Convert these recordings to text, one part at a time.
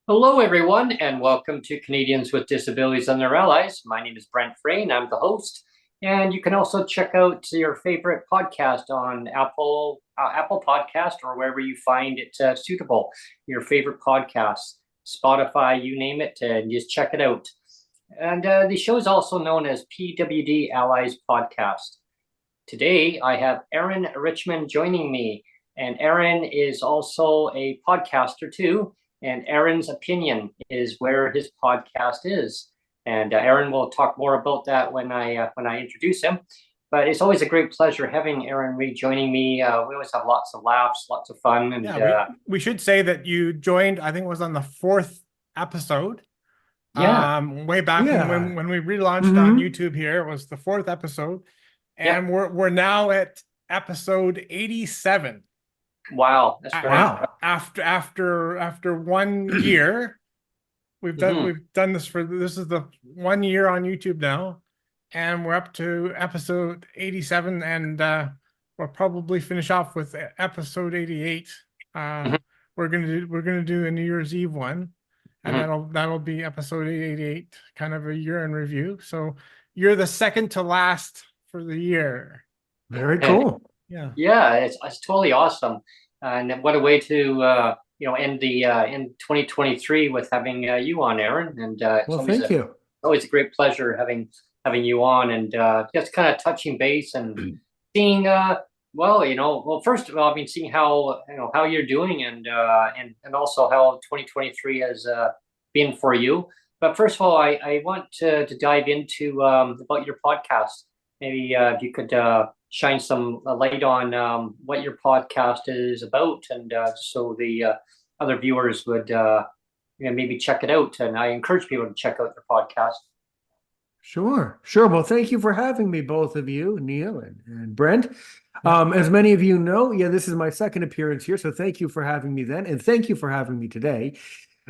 Hello, everyone, and welcome to Canadians with Disabilities and Their Allies. My name is Brent Frain. I'm the host, and you can also check out your favorite podcast on Apple Podcast or wherever you find it suitable. Your favorite podcasts, Spotify, you name it, and just check it out. And the show is also known as PWD Allies Podcast. Today, I have Aaron Richmond joining me, and Aaron is also a podcaster too. And Aaron's opinion is where his podcast is. And Aaron will talk more about that when I introduce him. But it's always a great pleasure having Aaron rejoining me. We always have lots of laughs, lots of fun. And we should say that you joined, I think it was on the 4th episode. Way back when we relaunched on YouTube here. It was the 4th episode. And we're now at episode 87. Wow, that's great. Wow. After 1 year, we've done this this is the 1 year on YouTube now, and we're up to episode 87, and we'll probably finish off with episode 88. We're gonna do a New Year's Eve one, and that'll be episode 88, kind of a year in review. So you're the second to last for the year. Very cool. Yeah, it's totally awesome. And what a way to end the in 2023 with having you on, Aaron. And thank you. Always a great pleasure having you on, and just kind of touching base and seeing first of all, seeing how you're doing, and also how 2023 has been for you. But first of all, I want to dive into about your podcast. Maybe if you could shine some light on what your podcast is about, and so the other viewers would maybe check it out. And I encourage people to check out your podcast. Sure. Well, thank you for having me, both of you, Neil and Brent. As many of you know, this is my second appearance here, so thank you for having me then, and thank you for having me today.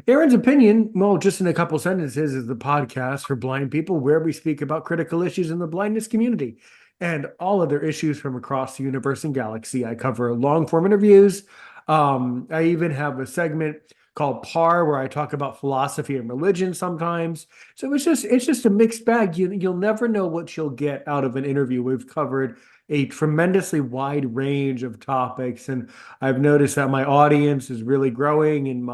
Aaron's Opinion, well, just in a couple sentences, is the podcast for blind people where we speak about critical issues in the blindness community and all other issues from across the universe and galaxy. I cover long-form interviews. I even have a segment called PAR where I talk about philosophy and religion sometimes. So it's just a mixed bag. You'll never know what you'll get out of an interview. We've covered a tremendously wide range of topics, and I've noticed that my audience is really growing, and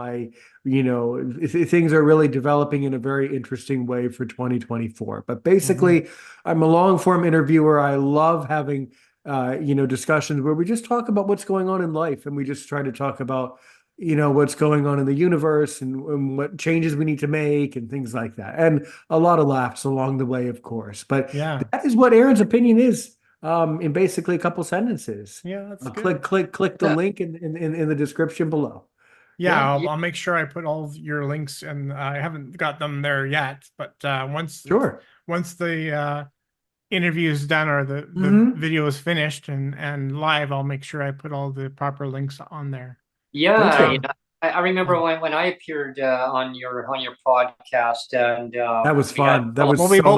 things are really developing in a very interesting way for 2024. But basically, I'm a long-form interviewer. I love having discussions where we just talk about what's going on in life, and we just try to talk about what's going on in the universe and what changes we need to make and things like that, and a lot of laughs along the way, of course. But that is what Aaron's Opinion is. In basically a couple sentences. That's click the link in the description below. I'll make sure I put all of your links, and I haven't got them there yet, but once the interview is done or the video is finished and live, I'll make sure I put all the proper links on there. I remember when I appeared on your podcast, and that was fun.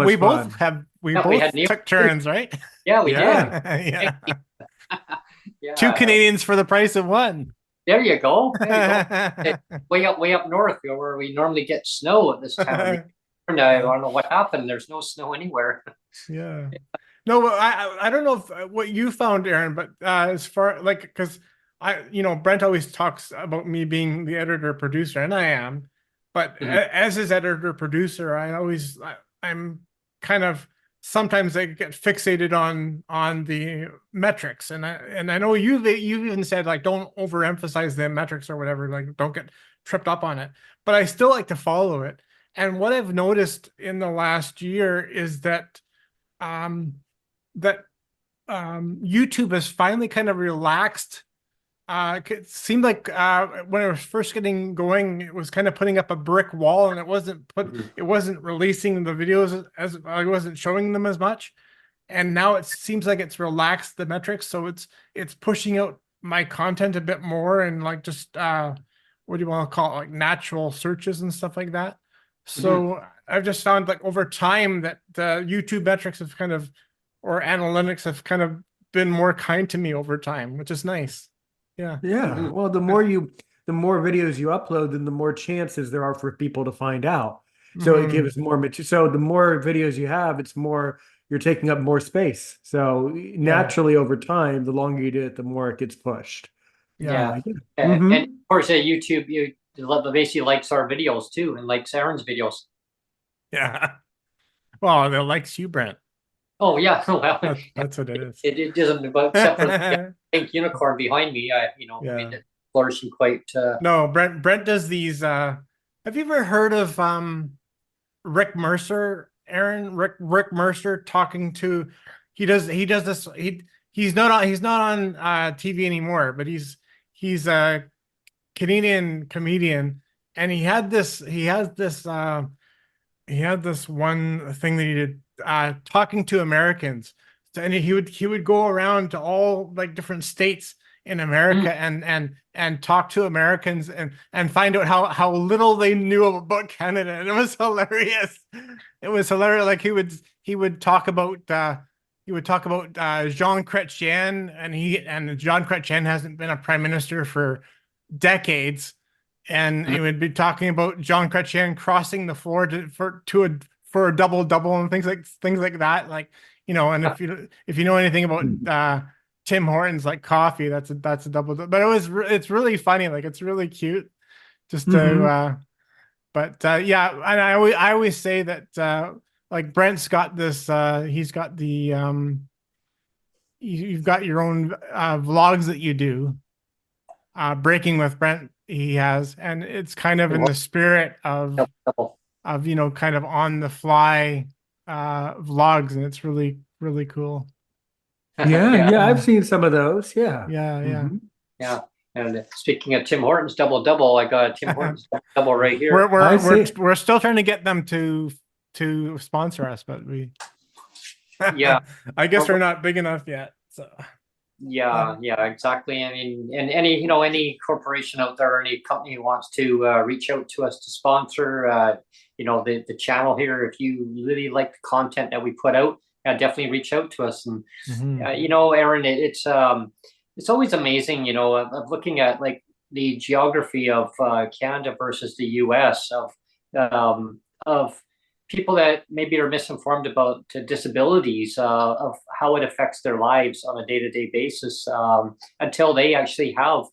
We both took turns, right? Yeah, we did. Two Canadians for the price of one. There you go. Way up north, where we normally get snow at this time. I don't know what happened. There's no snow anywhere. No, I don't know what you found, Aaron, but as far because Brent always talks about me being the editor producer, and I am, but as his editor producer, I'm kind of sometimes I get fixated on the metrics, and I know you even said like don't overemphasize the metrics or whatever, like don't get tripped up on it. But I still like to follow it. And what I've noticed in the last year is that that YouTube has finally kind of relaxed. It seemed like when it was first getting going, it was kind of putting up a brick wall, and it wasn't releasing the videos as I wasn't showing them as much. And now it seems like it's relaxed the metrics, so it's pushing out my content a bit more, and like just what do you want to call it, like natural searches and stuff like that. So I've just found like over time that the YouTube metrics have kind of, or analytics have kind of been more kind to me over time, which is nice. Yeah. Yeah. Well, the more videos you upload, then the more chances there are for people to find out. So it gives more material. So the more videos you have, it's more, you're taking up more space. So naturally over time, the longer you do it, the more it gets pushed. Yeah. And of course, YouTube, basically likes our videos too, and likes Aaron's videos. Yeah. Well, it likes you, Brent. Oh yeah, well, that's what it is. It doesn't, except for the pink unicorn behind me. I mean, it's flourishing quite. No, Brent does these. Have you ever heard of Rick Mercer, Aaron? Rick Mercer talking to. He does this. He's not on TV anymore, but he's a Canadian comedian, and he had this one thing that he did, talking to Americans. And he would go around to all like different states in America and talk to Americans and find out how little they knew about Canada. And it was hilarious. It was hilarious. Like he would talk about Jean Chrétien, and Jean Chrétien hasn't been a prime minister for decades. And he would be talking about Jean Chrétien crossing the floor for a double and things like that. Like, and if you know anything about Tim Hortons, like coffee, that's a double. But it's really funny. Like it's really cute. Just to yeah. And I always say that like Brent's got this. He's got the you've got your own vlogs that you do. Breaking with Brent, he has, and it's kind of in the spirit of kind of on the fly vlogs, and it's really cool. Yeah, I've seen some of those. Yeah. And speaking of Tim Hortons double, I got a Tim Hortons double right here. We're still trying to get them to sponsor us, but I guess we're not big enough yet. So yeah, exactly. I mean, and any corporation out there, any company who wants to reach out to us to sponsor the channel here, if you really like the content that we put out, definitely reach out to us. And Aaron, it's always amazing, of looking at like the geography of Canada versus the US, of people that maybe are misinformed about disabilities, of how it affects their lives on a day-to-day basis, until they actually have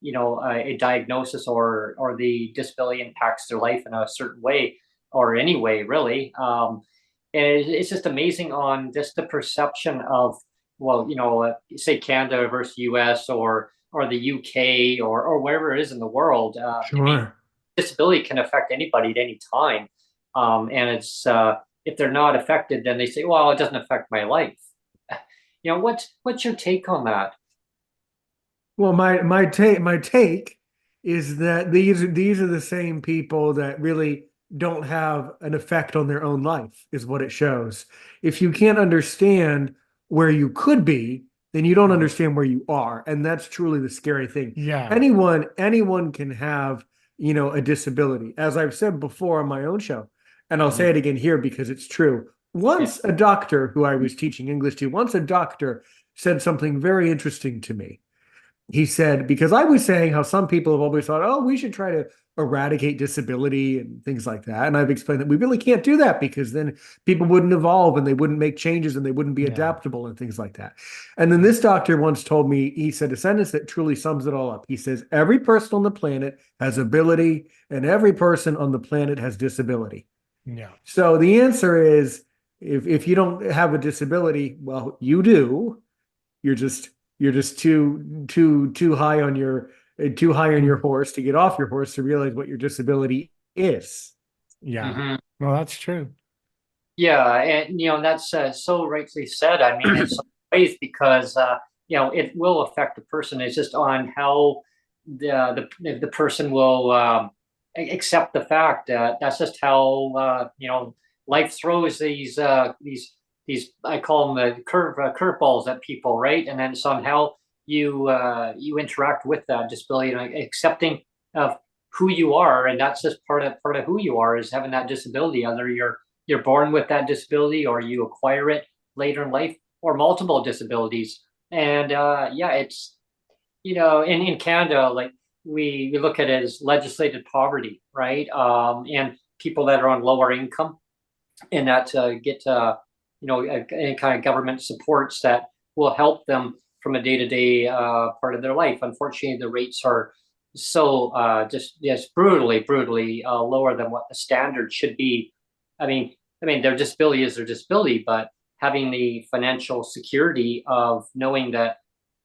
a diagnosis or the disability impacts their life in a certain way or any way, really. And it's just amazing on just the perception of, say Canada versus US or the UK or wherever it is in the world. Sure. I mean, disability can affect anybody at any time. And it's if they're not affected, then they say, well, it doesn't affect my life. What's your take on that? Well, my take is that these are the same people that really don't have an effect on their own life, is what it shows. If you can't understand where you could be, then you don't understand where you are. And that's truly the scary thing. Yeah. Anyone can have, a disability. As I've said before on my own show, and I'll say it again here because it's true. Once a doctor who I was teaching English to, once a doctor said something very interesting to me. He said, because I was saying how some people have always thought, oh, we should try to eradicate disability and things like that. And I've explained that we really can't do that because then people wouldn't evolve and they wouldn't make changes and they wouldn't be adaptable and things like that. And then this doctor once told me, he said a sentence that truly sums it all up. He says, every person on the planet has ability and every person on the planet has disability. Yeah. So the answer is, if you don't have a disability, well, you do. You're just too high on your horse to get off your horse to realize what your disability is. Yeah. Mhm. Well, that's true. Yeah, and that's so rightly said. I mean, in some ways, because it will affect the person. It's just on how the person will accept the fact that that's just how life throws these I call them the curveballs at people, right? And then somehow you interact with that disability and accepting of who you are, and that's just part of who you are is having that disability. Either you're born with that disability or you acquire it later in life or multiple disabilities. And yeah, it's in Canada, like we look at it as legislated poverty, right? And people that are on lower income and that get any kind of government supports that will help them from a day-to-day part of their life. Unfortunately, the rates are so just brutally lower than what the standard should be. I mean their disability is their disability, but having the financial security of knowing that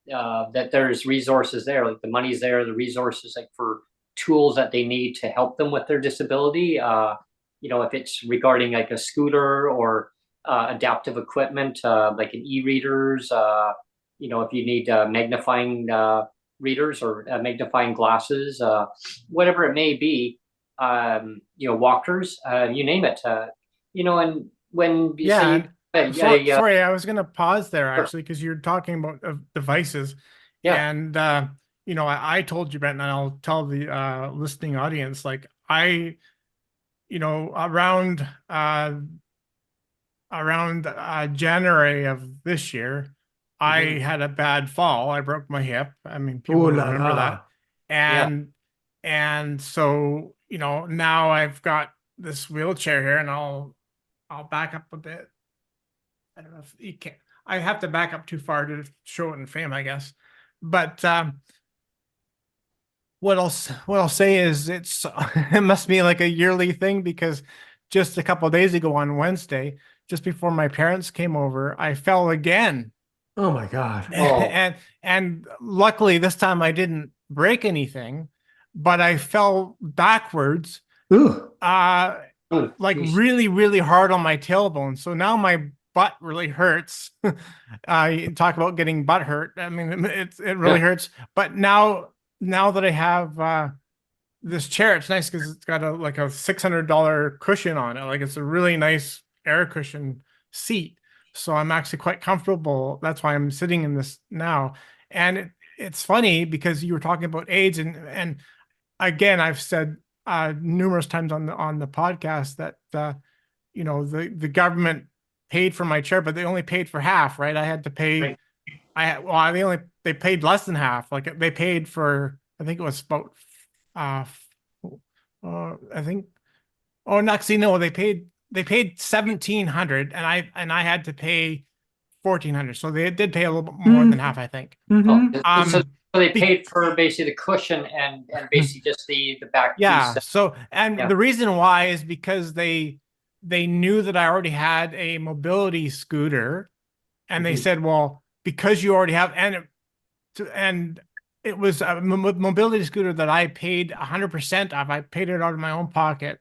that there's resources there, like the money's there, the resources like for tools that they need to help them with their disability. If it's regarding like a scooter or adaptive equipment, like an e-readers, if you need magnifying readers or magnifying glasses, whatever it may be, walkers, you name it, and when you Yeah. say, Sorry, I was going to pause there sure. actually, because you're talking about devices. Yeah. And, I told you, Brent, and I'll tell the listening audience, like around January of this year, I Mhm. had a bad fall. I broke my hip. I mean, people Oh will la remember that. la. Yeah. And so, now I've got this wheelchair here, and I'll back up a bit. I don't know if you can. I have to back up too far to show it in frame, I guess. But what I'll say is it must be like a yearly thing, because just a couple of days ago on Wednesday, just before my parents came over, I fell again. Oh my God. Oh. And luckily this time I didn't break anything, but I fell backwards, Ooh. Oh, like geez. really, really hard on my tailbone. So now my butt really hurts. You talk about getting butt hurt. I mean, it really Yeah. hurts. But now that I have this chair, it's nice because it's got like a $600 cushion on it. Like it's a really nice air cushion seat. So I'm actually quite comfortable. That's why I'm sitting in this now. And it's funny because you were talking about AIDS, and again, I've said numerous times on the podcast that the government paid for my chair, but they only paid for half, right? I had to pay. Right. They paid less than half. Like they paid for, I think it was about uh, I think. Oh, no, actually, no. They paid 1,700, and I had to pay 1,400. So they did pay a little bit more than half, I think. Oh, Mm-hmm. so they Be- paid for basically the cushion and basically just the back piece. Yeah. So, and Yeah. the reason why is because they knew that I already had a mobility scooter, and they Mhm. said, well, because you already have, and it was a mobility scooter that I paid 100% of. I paid it out of my own pocket,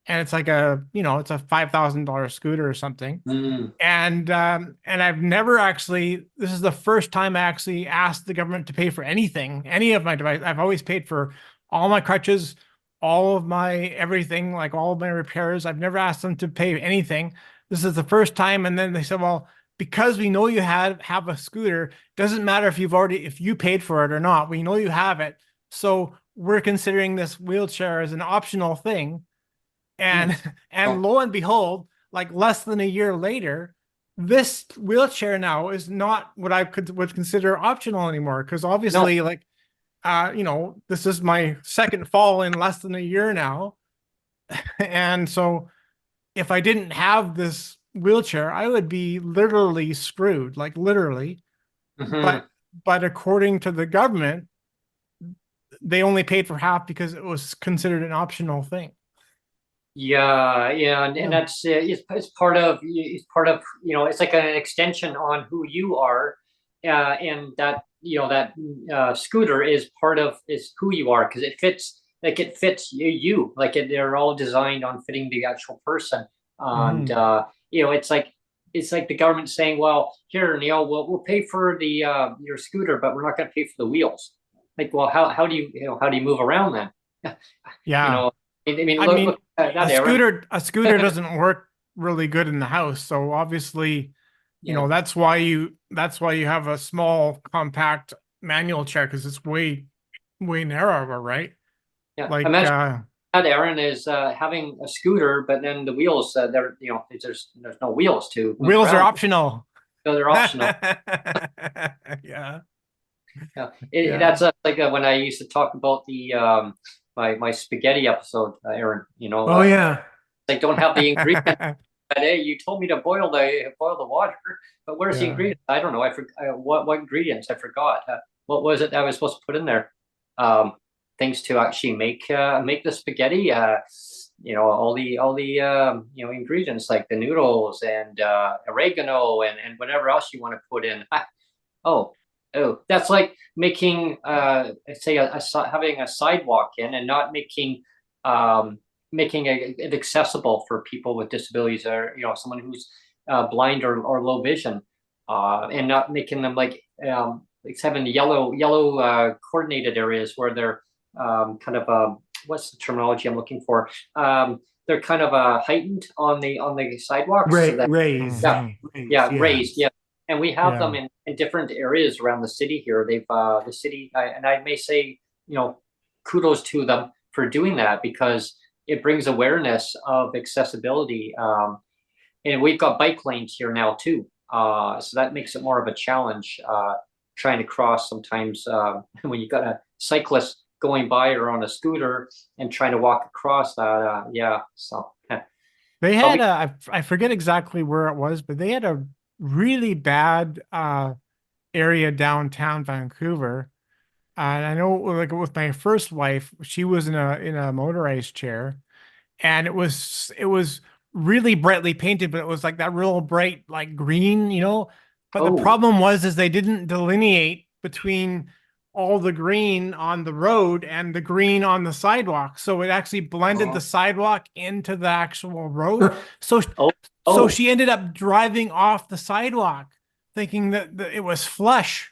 and it's like it's a $5,000 scooter or something. Mm. And I've never actually. This is the first time I actually asked the government to pay for anything, any of my device. I've always paid for all my crutches, all of my everything, like all of my repairs. I've never asked them to pay anything. This is the first time, and then they said, "Well, because we know you have a scooter, doesn't matter if you paid for it or not. We know you have it, so we're considering this wheelchair as an optional thing." And Jeez. and Oh, lo and behold, like less than a year later, this wheelchair now is not what I would consider optional anymore. Because no. obviously, like this is my second fall in less than a year now. And so if I didn't have this wheelchair, I would be literally screwed, like literally. Mhm. But according to the government, they only paid for half because it was considered an optional thing. Yeah, and Yeah. that's it's part of it's like an extension on who you are, and that that scooter is part of is who you are because it fits you like they're all designed on fitting the actual person, and Mhm. it's like the government saying, well, here, Neil, we'll pay for the your scooter, but we're not going to pay for the wheels. Like, well, how do how do you move around then? you Yeah. know, I mean, I look mean, at that, Aaron. a scooter doesn't work really good in the house. So obviously, Yeah, that's why you have a small compact manual chair because it's way narrower, right? yeah. Like Imagine that, Aaron, is having a scooter, but then the wheels, there, there's no wheels to move wheels are around, optional. so they're optional. Yeah. Yeah, Yeah. that's like when I used to talk about the my spaghetti episode, Aaron. Oh yeah. They don't have the ingredients. But, hey, you told me to boil the water, but where's the Yeah. ingredients? I don't know. I forgot what ingredients. I forgot. What was it that I was supposed to put in there? Things to actually make the spaghetti. All the ingredients like the noodles and oregano and whatever else you want to put in. Oh, that's like making say having a sidewalk in and not um, making it accessible for people with disabilities or someone who's blind or low vision, and not making them like having yellow coordinated areas where they're kind of what's the terminology I'm looking for? They're kind of heightened on the sidewalks so that Raised. yeah, Mhm. Raised. Yeah. raised, yeah. And we have them Yeah. in different areas around the city here. They've the city, and I may say, kudos to them for doing that because it brings awareness of accessibility. And we've got bike lanes here now too, so that makes it more of a challenge trying to cross sometimes when you got a cyclist going by or on a scooter and trying to walk across that. Yeah, so They but had I forget exactly where it was, but they had a really bad area downtown Vancouver. And I know like with my first wife, she was in a motorized chair and it was really brightly painted, but it was like that real bright like green, But the oh, problem was is they didn't delineate between all the green on the road and the green on the sidewalk. So it actually blended the sidewalk into the actual road. So oh, so oh. she ended up driving off the sidewalk thinking that it was flush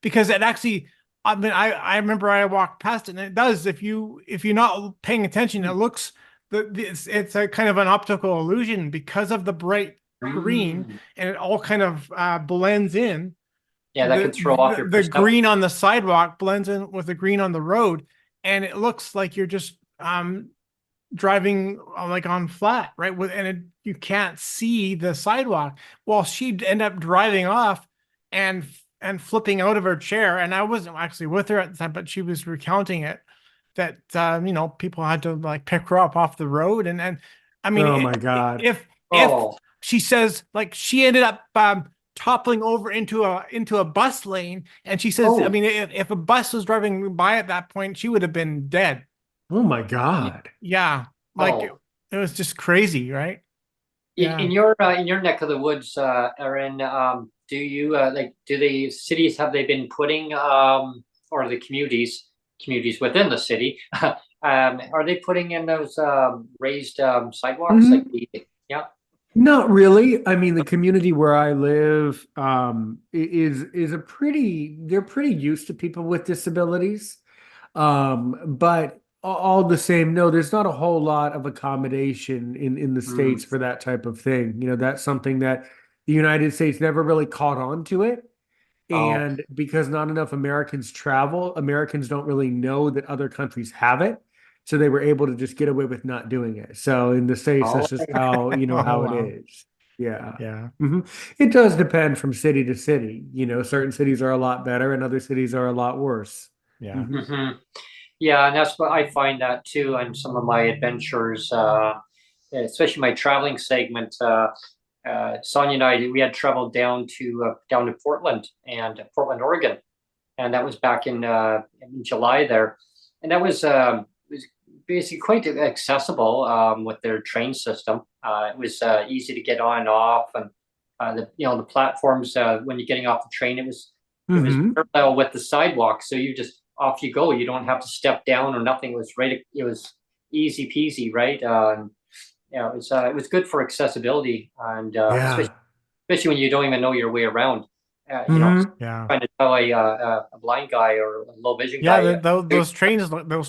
because it actually I mean I remember I walked past it and it does if you're not paying attention it looks it's a kind of an optical illusion because of the bright green Mm. and it all kind of blends in Yeah, that could throw off your the perception. green on the sidewalk blends in with the green on the road and it looks like you're just driving like on flat right you can't see the sidewalk well she'd end up driving off and flipping out of her chair and I wasn't actually with her at the time but she was recounting it that people had to like pick her up off the road and I mean Oh my God. if Oh, she says like she ended up toppling over into a bus lane and she says I oh, mean if a bus was driving by at that point she would have been dead. Oh my God. Yeah, like oh. it was just crazy, right? Yeah. In your neck of the woods, Erin, do you do the cities have they been putting or the communities within the city are they putting in those raised sidewalks like Mhm. the yeah? Not really. I mean, the community where I live is a they're pretty used to people with disabilities. But all the same, no, there's not a whole lot of accommodation in the Mm. States for that type of thing. That's something that the United States never really caught on to it. Oh, And because not enough Americans travel, Americans don't really know that other countries have it. So they were able to just get away with not doing it. So in the States, oh, that's just how, Oh how it wow. is. Yeah. Yeah. hmm It does depend from city to city. Certain cities are a lot better and other cities are a lot worse. Yeah. hmm hmm. Yeah, and that's what I find that too on some of my adventures, especially my traveling segment. Sonia and I, we had traveled down to Portland and Portland, Oregon, and that was back in July there, and that was basically quite accessible with their train system. It was easy to get on and off, and the platforms when you're getting off the train, it was Mm-hmm. parallel with the sidewalk, so you just off you go. You don't have to step down or nothing. It was right. It was easy peasy, right? It was good for accessibility, and Yeah. especially when you don't even know your way around. Mm-hmm. Yeah. Trying to tell a blind guy or a low vision Yeah, guy. those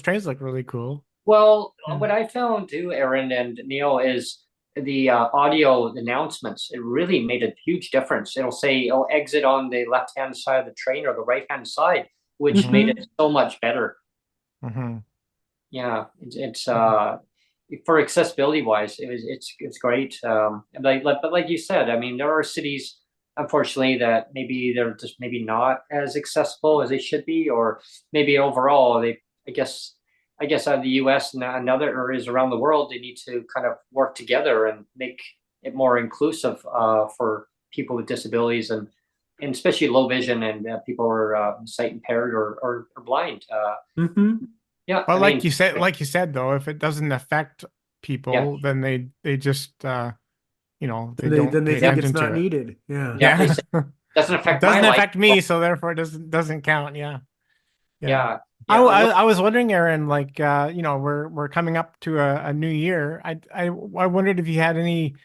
trains look really cool. Well, Yeah. what I found too, Aaron and Neil, is the audio announcements. It really made a huge difference. It'll say, "Oh, exit on the left-hand side of the train or the right-hand side," which made Mm-hmm. it so much better. Mm-hmm. Yeah, it's for accessibility wise, it's great. But like you said, I mean, there are cities, unfortunately, that maybe they're just maybe not as accessible as they should be, or maybe overall they. I guess out of the U.S. and other areas around the world, they need to kind of work together and make it more inclusive for people with disabilities and especially low vision and people who are sight impaired or blind. Mm-hmm. Yeah, But I mean, like you said though, if it doesn't affect yeah, people, then they just they Then don't they pay think attention it's not to it. needed. Yeah. yeah. They Yeah. say doesn't It affect my doesn't life. affect me, so therefore it doesn't count. Yeah. Yeah. Yeah, I, yeah. I, I was wondering, Aaron, like we're coming up to a new year. I wondered if you had any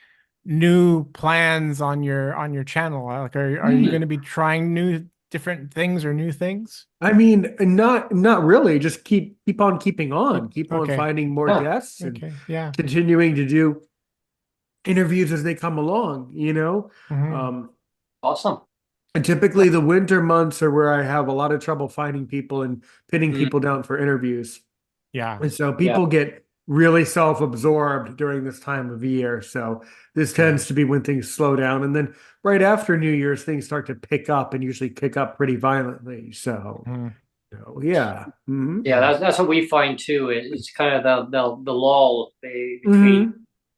new plans on your channel. Like are you going to be trying different things or new things? I mean, not really. Just keep on keeping on. Keep on Okay. finding more Yeah, guests and Okay. Yeah. continuing to do interviews as they come along, you know. Hmm. Um, awesome. and typically the winter months are where I have a lot of trouble finding people and pinning Mm, people down for interviews. Yeah. And so yeah, people get really self-absorbed during this time of year. So this Yeah. tends to be when things slow down. And then right after New Year's, things start to pick up and usually pick up pretty violently. So, Mhm. yeah. Mm-hmm. yeah. That's what we find too. It's kind of the lull between Mm-hmm.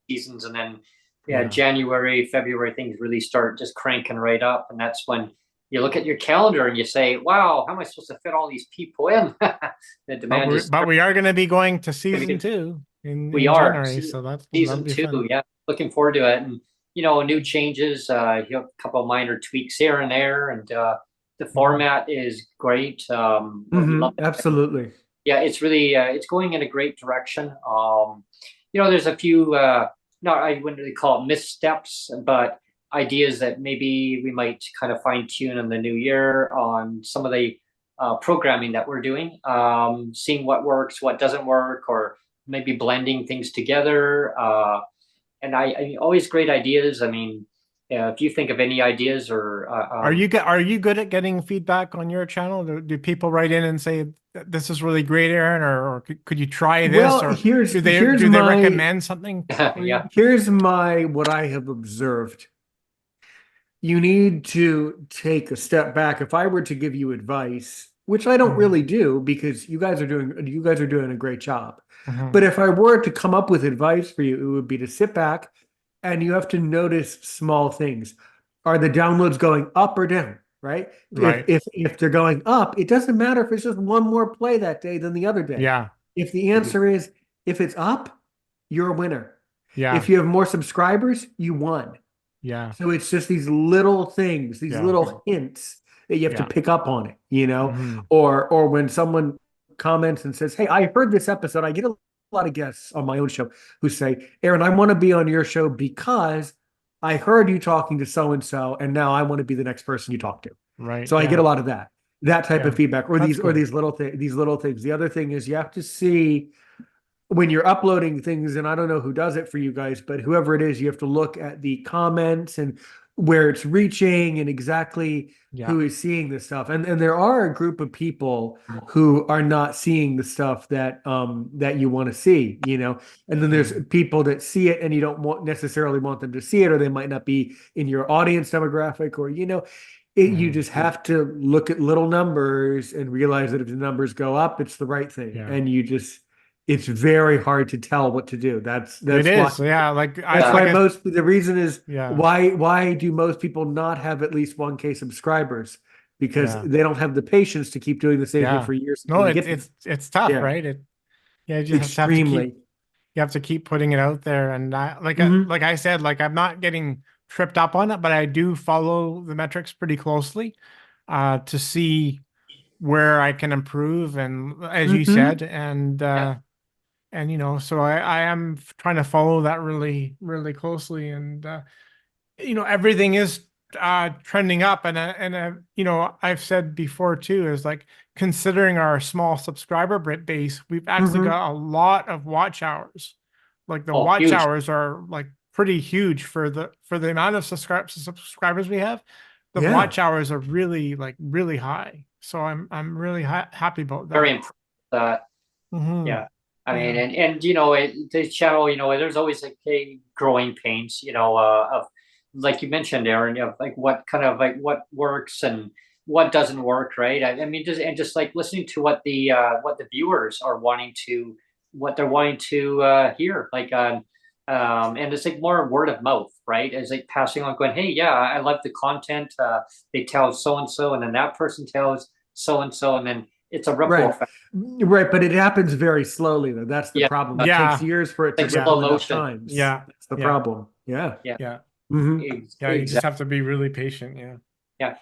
seasons, and then Yeah. January, February, things really start just cranking right up, and that's when you look at your calendar and you say, "Wow, how am I supposed to fit all these people in?" The demand is But we are going to be going to gonna season be- two we in are January, so that'll season be two. fun. Yeah, looking forward to it, and new changes. A couple of minor tweaks here and there, and the format is great. We love Mm-hmm. it. Absolutely. Yeah, it's really it's going in a great direction. There's a few not I wouldn't really call it missteps, but ideas that maybe we might kind of fine tune in the new year on some of the programming that we're doing, seeing what works, what doesn't work, or maybe blending things together. And I always great ideas. I mean, if you think of any ideas or Are you good at getting feedback on your channel? Do people write in and say this is really great, Aaron, or could you try this, Well, or here's do they my recommend something for you? yeah, here's my what I have observed. You need to take a step back. If I were to give you advice, which I don't Mhm. really do because you guys are doing a great job. Mhm. But if I were to come up with advice for you, it would be to sit back and you have to notice small things. Are the downloads going up or down? Right? Right. If they're going up, it doesn't matter if it's just one more play that day than the other day. Yeah. If the answer is if it's up, you're a winner. Yeah. If you have more subscribers, you won. Yeah. So it's just these little things, these Yeah. little hints that you have to Yeah. pick up on it, Hmm. or when someone comments and says, "Hey, I heard this episode." I get a lot of guests on my own show who say, "Aaron, I want to be on your show because I heard you talking to so and so, and now I want to be the next person you talk to." Right. So I get Yeah. a lot of that type Yeah. of feedback, or That's cool. these little things. The other thing is you have to see when you're uploading things, and I don't know who does it for you guys, but whoever it is, you have to look at the comments and where it's reaching and exactly Yeah. who is seeing this stuff. And there are a group of people who are not seeing the stuff that you want to see, And then there's people that see it and you don't necessarily want them to see it, or they might not be in your audience demographic, or you just have to look at little numbers and realize that if the numbers go up, it's the right thing. Yeah. And it's very hard to tell what to do. That's It why is. Yeah. that's why the reason is Yeah. why do most people not have at least 1K subscribers? Because Yeah. they don't have the patience to keep doing the same thing Yeah. for years No, until they get there. it's tough, Yeah. right? Yeah, you just have to Extremely. you have to keep putting it out there. And Mhm. like I said, like I'm not getting tripped up on it, but I do follow the metrics pretty closely to see where I can improve. And as you Mhm. said, Yeah. and so I am trying to follow that really, really closely. And everything is trending up. And I've said before too, is like considering our small subscriber base, we've actually Mhm. got a lot of watch hours. Like the Oh, watch huge. hours are like pretty huge for the amount of subscribers we have. The Yeah. watch hours are really like really high. So I'm really happy about Very that. impressed with that. Hmm. Yeah. I mean, Yeah. and this channel, there's always like a growing pains, of like you mentioned, Aaron, of like what kind of like what works and what doesn't work, right? I mean, just like listening to what the viewers are wanting to what they're wanting to hear, like and it's like more word of mouth, right? It's like passing on, going, hey, yeah, I love the content. They tell so and so, and then that person tells so and then it's a ripple Right. effect. Right. But it happens very slowly, though. That's the Yeah, problem. It takes Yeah. years for it to like Yeah. slow ripple enough motion. times. Yeah. That's the Yeah. problem. Yeah. Yeah, Yeah. Hmm. Yeah. You just exactly. have to be really patient. Yeah.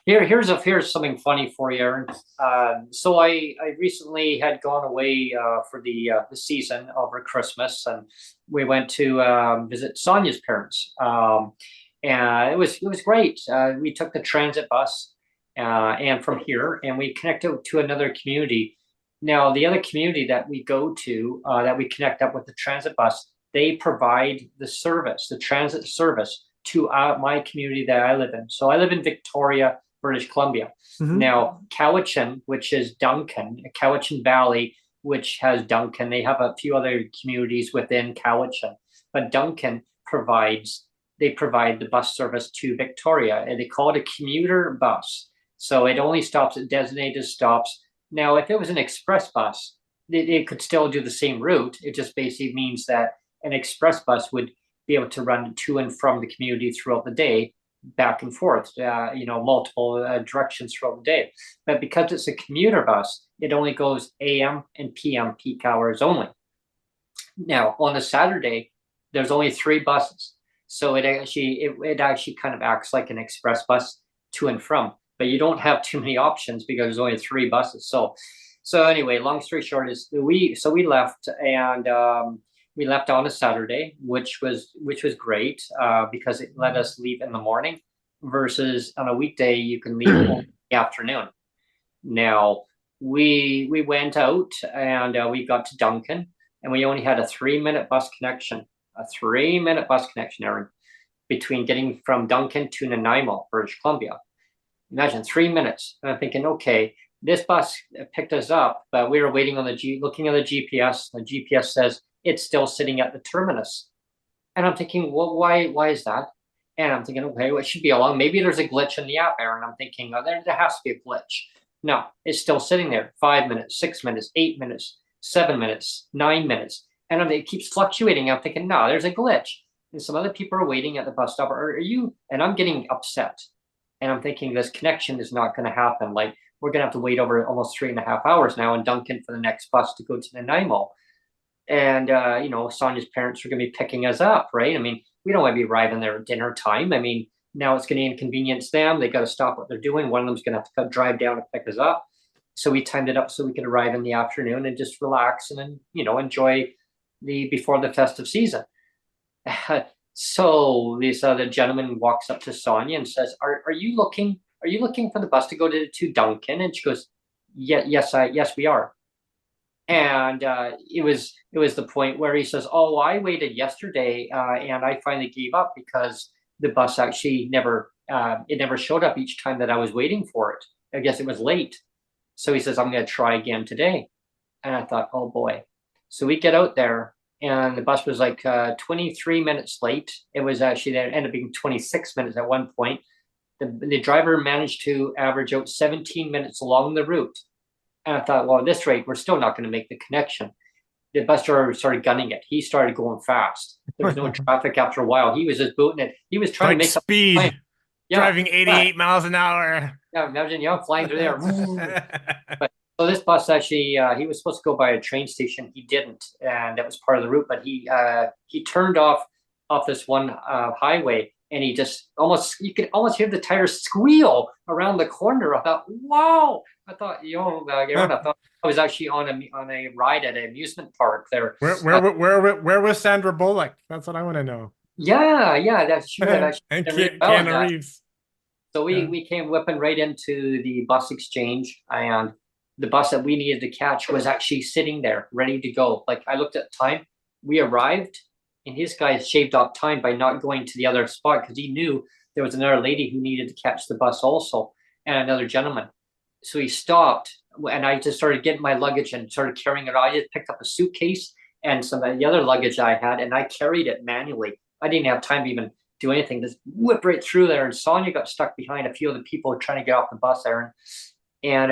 Yeah. Here's something funny for you, Aaron. So I recently had gone away for the season over Christmas, and we went to visit Sonia's parents. And it was great. We took the transit bus, and from here, and we connected to another community. Now, the other community that we go to, that we connect up with the transit bus, they provide the service, the transit service to my community that I live in. So I live in Victoria, British Columbia. Hmm. Now, Cowichan, which is Duncan, Cowichan Valley, which has Duncan, they have a few other communities within Cowichan, but Duncan they provide the bus service to Victoria, and they call it a commuter bus. So it only stops at designated stops. Now, if it was an express bus, it could still do the same route. It just basically means that an express bus would be able to run to and from the community throughout the day, back and forth, multiple directions throughout the day. But because it's a commuter bus, it only goes AM and PM peak hours only. Now, on a Saturday, there's only 3 buses. So it actually kind of acts like an express bus to and from, but you don't have too many options because there's only 3 buses. So anyway, long story short is we left, and we left on a Saturday, which was great because it let us leave in the morning versus on a weekday you can leave only in the afternoon. Now we went out, and we got to Duncan, and we only had a 3-minute bus connection, Aaron, between getting from Duncan to Nanaimo, British Columbia. Imagine 3 minutes. And I'm thinking, okay, this bus picked us up, but we were waiting on looking at the GPS. The GPS says it's still sitting at the terminus. And I'm thinking, well, why is that? And I'm thinking, okay, well, it should be along. Maybe there's a glitch in the app, Aaron. I'm thinking, oh, there has to be a glitch. No, it's still sitting there. 5 minutes, 6 minutes, 8 minutes, 7 minutes, 9 minutes. And it keeps fluctuating. I'm thinking, no, there's a glitch. And some other people are waiting at the bus stop. Are you? And I'm getting upset. And I'm thinking this connection is not going to happen. Like, we're going to have to wait over almost 3.5 hours now in Duncan for the next bus to go to Nanaimo. And Sonia's parents are going to be picking us up, right? I mean, we don't want to be arriving there at dinner time. I mean, now it's going to inconvenience them. They got to stop what they're doing. One of them's going to have to drive down to pick us up. So we timed it up so we could arrive in the afternoon and just relax and then enjoy before the festive season. So this other gentleman walks up to Sonia and says, "Are you looking for the bus to go to Duncan?" And she goes, "Yeah, yes, we are." And it was the point where he says, "Oh, I waited yesterday, and I finally gave up because the bus actually never showed up each time that I was waiting for it. I guess it was late." So he says, "I'm going to try again today." And I thought, oh boy. So we get out there, and the bus was like 23 minutes late. It was actually there ended up being 26 minutes at one point. The driver managed to average out 17 minutes along the route. And I thought, well, at this rate, we're still not going to make the connection. The bus driver started gunning it. He started going fast. There was no traffic after a while. He was just booting it. He was trying Like to make speed, time. Yeah, driving 88 miles an hour. yeah. Imagine, flying through there. But So this bus actually, he was supposed to go by a train station. He didn't, and that was part of the route. But he turned off this one highway, and he just you could almost hear the tires squeal around the corner. I thought, wow! I thought, Aaron, I thought I was actually on a ride at an amusement park there. Where was Sandra Bullock? That's what I want to know. Yeah, that she had actually And done really well in Keanu that. Reeves. So we came whipping right into the bus exchange, and the bus that we needed to catch was actually sitting there, ready to go. Like, I looked at the time, we arrived, and his guy shaved off time by not going to the other spot because he knew there was another lady who needed to catch the bus also, and another gentleman. So he stopped, and I just started getting my luggage and started carrying it. I just picked up a suitcase and some of the other luggage I had, and I carried it manually. I didn't have time to even do anything, just whip right through there. And Sonia got stuck behind a few of the people trying to get off the bus, Aaron. And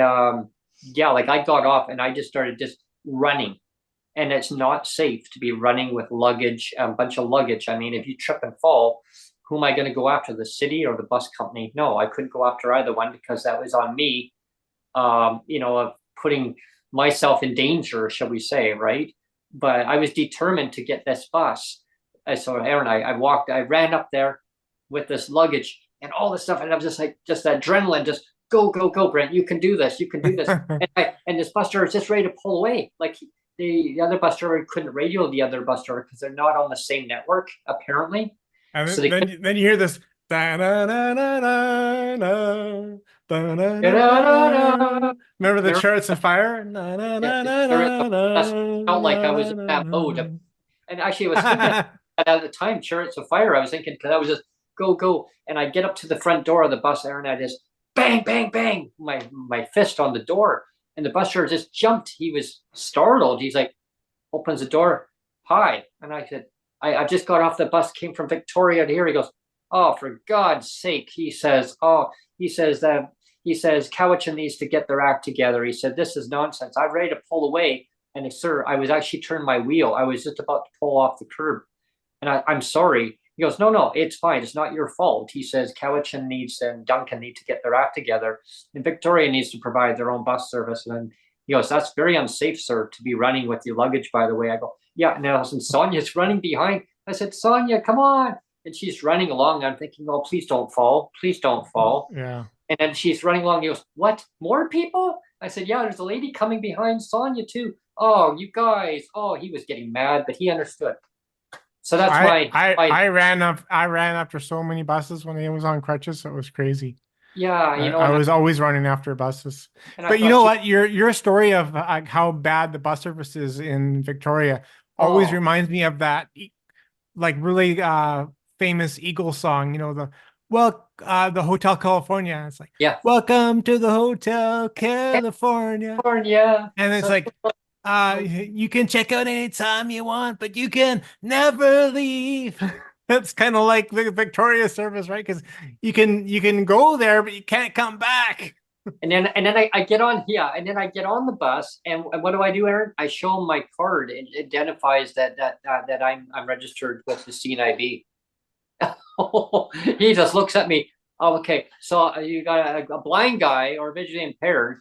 yeah, like, I got off and I just started just running. And it's not safe to be running with luggage, a bunch of luggage. I mean, if you trip and fall, who am I going to go after, the city or the bus company? No, I couldn't go after either one because that was on me, of putting myself in danger, shall we say, right? But I was determined to get this bus. So Aaron, I ran up there with this luggage and all this stuff, and I was just like, just that adrenaline, just go, Brent, you can do this, you can do this. And this bus driver was just ready to pull away. Like, the other bus driver couldn't radio the other bus driver because they're not on the same network, apparently. And So then you hear this. Remember the Chariots of Fire? Felt like I was in that mode. And actually, I was thinking at the time, Chariots of Fire, I was thinking, because I was just go. And I get up to the front door of the bus, Aaron, I just bang, my fist on the door. And the bus driver just jumped. He was startled. He's like, opens the door. Hi. And I said, I just got off the bus, came from Victoria to here. He goes, oh, for God's sake. He says, Cowichan needs to get their act together. He said, this is nonsense. I'm ready to pull away. And sir, I was actually turning my wheel. I was just about to pull off the curb. And I'm sorry. He goes, no, it's fine. It's not your fault. He says, Cowichan and Duncan need to get their act together. And Victoria needs to provide their own bus service. And he goes, that's very unsafe, sir, to be running with your luggage, by the way. I go, yeah. And then Sonia's running behind. I said, Sonia, come on. And she's running along. I'm thinking, oh, please don't fall. Please don't fall. Yeah. And then she's running along. He goes, what? More people? I said, yeah, there's a lady coming behind Sonia, too. Oh, you guys. Oh, he was getting mad, but he understood. So that's why I ran after so many buses when I was on crutches. So it was crazy. Yeah, I was always running after buses. But you know what? Your story of how bad the bus service is in Victoria always reminds me of that, like, really famous Eagles song. The Hotel California. It's like, yeah, welcome to the Hotel California. And it's like, you can check out anytime you want, but you can never leave. That's kind of like the Victoria service, right? Because you can go there, but you can't come back. And then I get on, and then I get on the bus, and what do I do, Aaron? I show him my card. It identifies that I'm registered with the CNIB. He just looks at me. Oh, okay, so you got a blind guy or visually impaired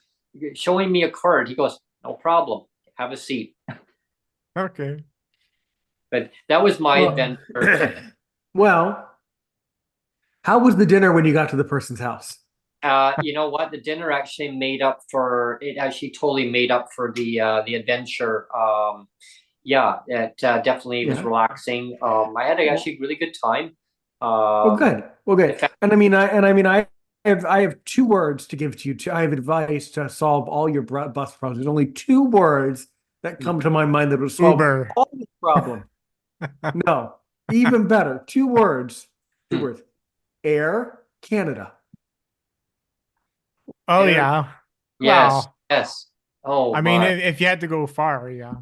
showing me a card. He goes, no problem. Have a seat. Okay. But that was my adventure. Well, how was the dinner when you got to the person's house? You know what? The dinner actually totally made up for the adventure. It definitely was relaxing. I had actually really good time. Well, good. And I have 2 words to give to you. I have advice to solve all your bus problems. There's only 2 words that come to my mind that will solve all this problem. No, even better. 2 words. 2 words. Air Canada. Oh, yeah. Yes. Wow. Yes. Oh, I mean, if you had to go far, yeah.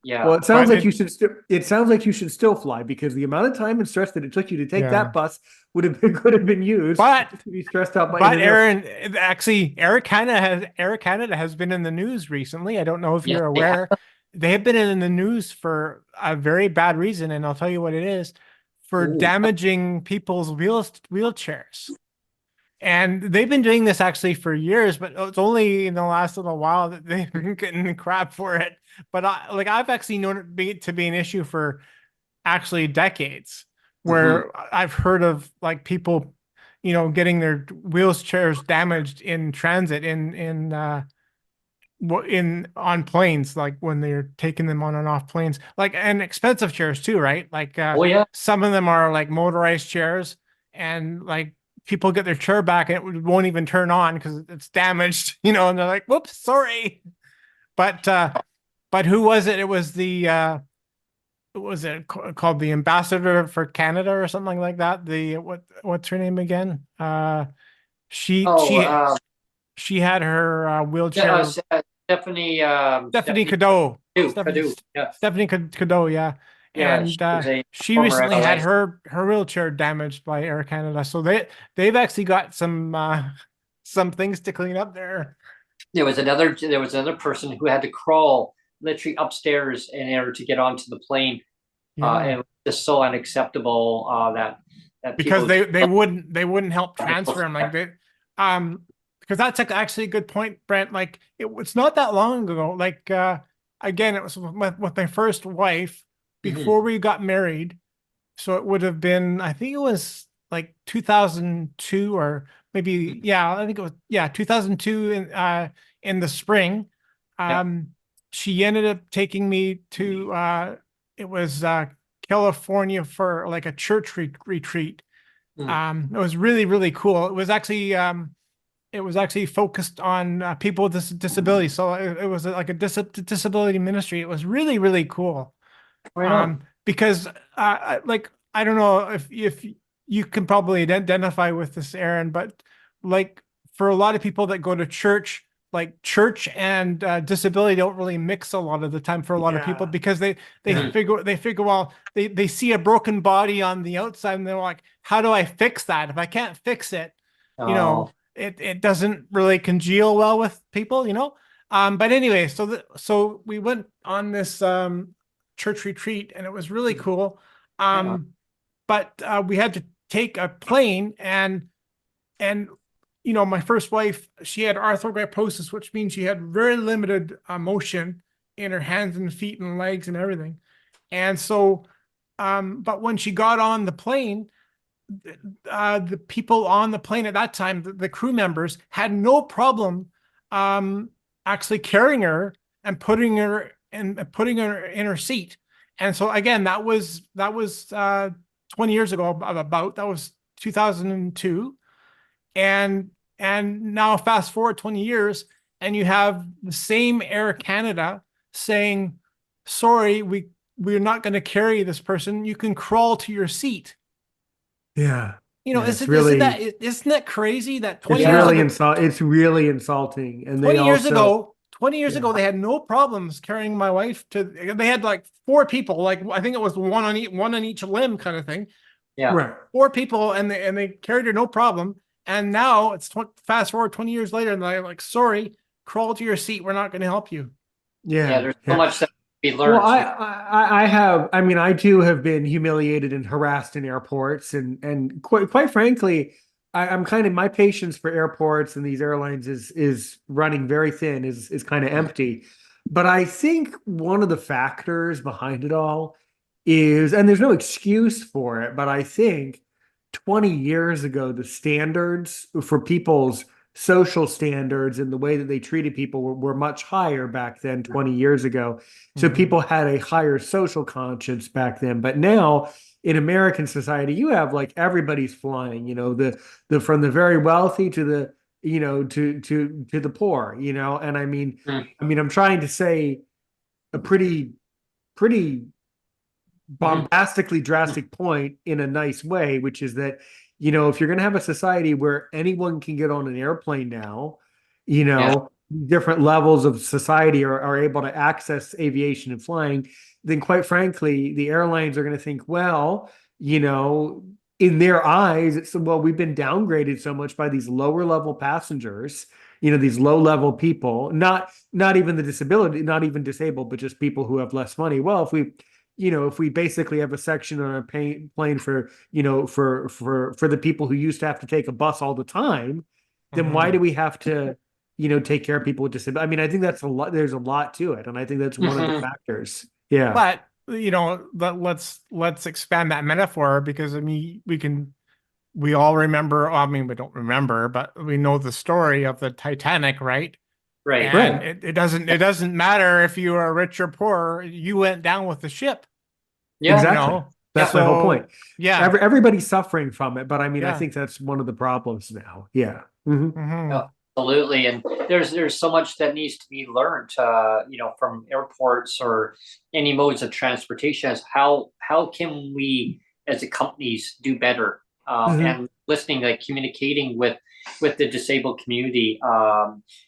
Yeah. Well, it sounds like you should. It sounds like you should still fly, because the amount of time and stress that it took you to take that bus could have been used to be stressed out by. But Aaron, actually, Air Canada has been in the news recently. I don't know if you're aware. They have been in the news for a very bad reason, and I'll tell you what it is: for damaging people's wheelchairs. And they've been doing this actually for years, but it's only in the last little while that they've been getting crap for it. But I've actually known it to be an issue for actually decades, where I've heard of like people, getting their wheelchairs damaged in transit on planes, like when they're taking them on and off planes, like, and expensive chairs too, right? Like Oh yeah. some of them are like motorized chairs, and like people get their chair back and it won't even turn on because it's damaged, and they're like, whoops, sorry. But who was it? It was the was it called the ambassador for Canada or something like that? What's her name again? She Oh, she had her yeah, wheelchair. Stephanie. Stephanie Cadeau. Cadeau. Yeah. Stephanie Cadeau, yeah. Yeah, And she was a she former recently had LA. her wheelchair damaged by Air Canada. So they've actually got some things to clean up there. There was another person who had to crawl literally upstairs in order to get onto the plane. Yeah. And it was just so unacceptable that Because people they wouldn't help transfer them like they because that's actually a good point, Brent. Like it's not that long ago. Like again, it was with my first wife before we got married. So it would have been, I think it was like 2002 or maybe, I think it was 2002 in the spring. She ended up taking me to it was California for like a church retreat. It was really, really cool. It was actually focused on people with disabilities. So it was like a disability ministry. It was really, really cool. Right on. Because like, I don't know if you can probably identify with this, Aaron, but like for a lot of people that go to church, like church and disability don't really mix a lot of the time for a lot of people, because they figure, well, they see a broken body on the outside and they're like, how do I fix that? If I can't fix it, it doesn't really congeal well with people, but anyway, so we went on this church retreat and it was really cool. But we had to take a plane and my first wife, she had arthrogryposis, which means she had very limited motion in her hands and feet and legs and everything. And so, but when she got on the plane, the people on the plane at that time, the crew members, had no problem actually carrying her and putting her in her seat. And so again, that was 20 years ago, that was 2002. And now fast forward 20 years and you have the same Air Canada saying, sorry, we're not going to carry this person. You can crawl to your seat. Yeah. Isn't that crazy that 20 it's years really ago, it's really insulting. And 20 years ago, they had no problems carrying my wife they had like 4 people, like I think it was one on each limb kind of thing. Yeah. Right. 4 people and they carried her no problem. And now it's fast forward 20 years later and they're like, sorry, crawl to your seat. We're not going to help you. Yeah. There's so much that we learned. Well, I too have been humiliated and harassed in airports and quite frankly, I'm kind of, my patience for airports and these airlines is running very thin, is kind of empty. But I think one of the factors behind it all is, and there's no excuse for it, but I think 20 years ago, the standards for people's social standards and the way that they treated people were much higher back then, 20 years ago. So people had a higher social conscience back then. But now in American society, you have like everybody's flying, the from the very wealthy to the, to the poor, and I mean, I'm trying to say a pretty bombastically drastic point in a nice way, which is that, if you're going to have a society where anyone can get on an airplane now, different levels of society are able to access aviation and flying, then quite frankly, the airlines are going to think, well, in their eyes, it's, well, we've been downgraded so much by these lower level passengers, these low level people, not even the disability, not even disabled, but just people who have less money. Well, if we basically have a section on a plane for, for the people who used to have to take a bus all the time, then why do we have to, take care of people with disabilities? I mean, I think that's a lot. There's a lot to it, and I think that's one of the factors. Yeah. But let's expand that metaphor, because I mean we all remember, I mean, we don't remember, but we know the story of the Titanic, right? Right. And Right. it doesn't matter if you are rich or poor, you went down with the ship. Yeah. Exactly. That's my whole point. Yeah. Everybody's suffering from it, but I mean, I Yeah. think that's one of the problems now. Yeah. Mhm. Mhm. Absolutely, and there's so much that needs to be learned, from airports or any modes of transportation. As how can we, as a companies, do better, Mhm. and listening, like communicating with the disabled community,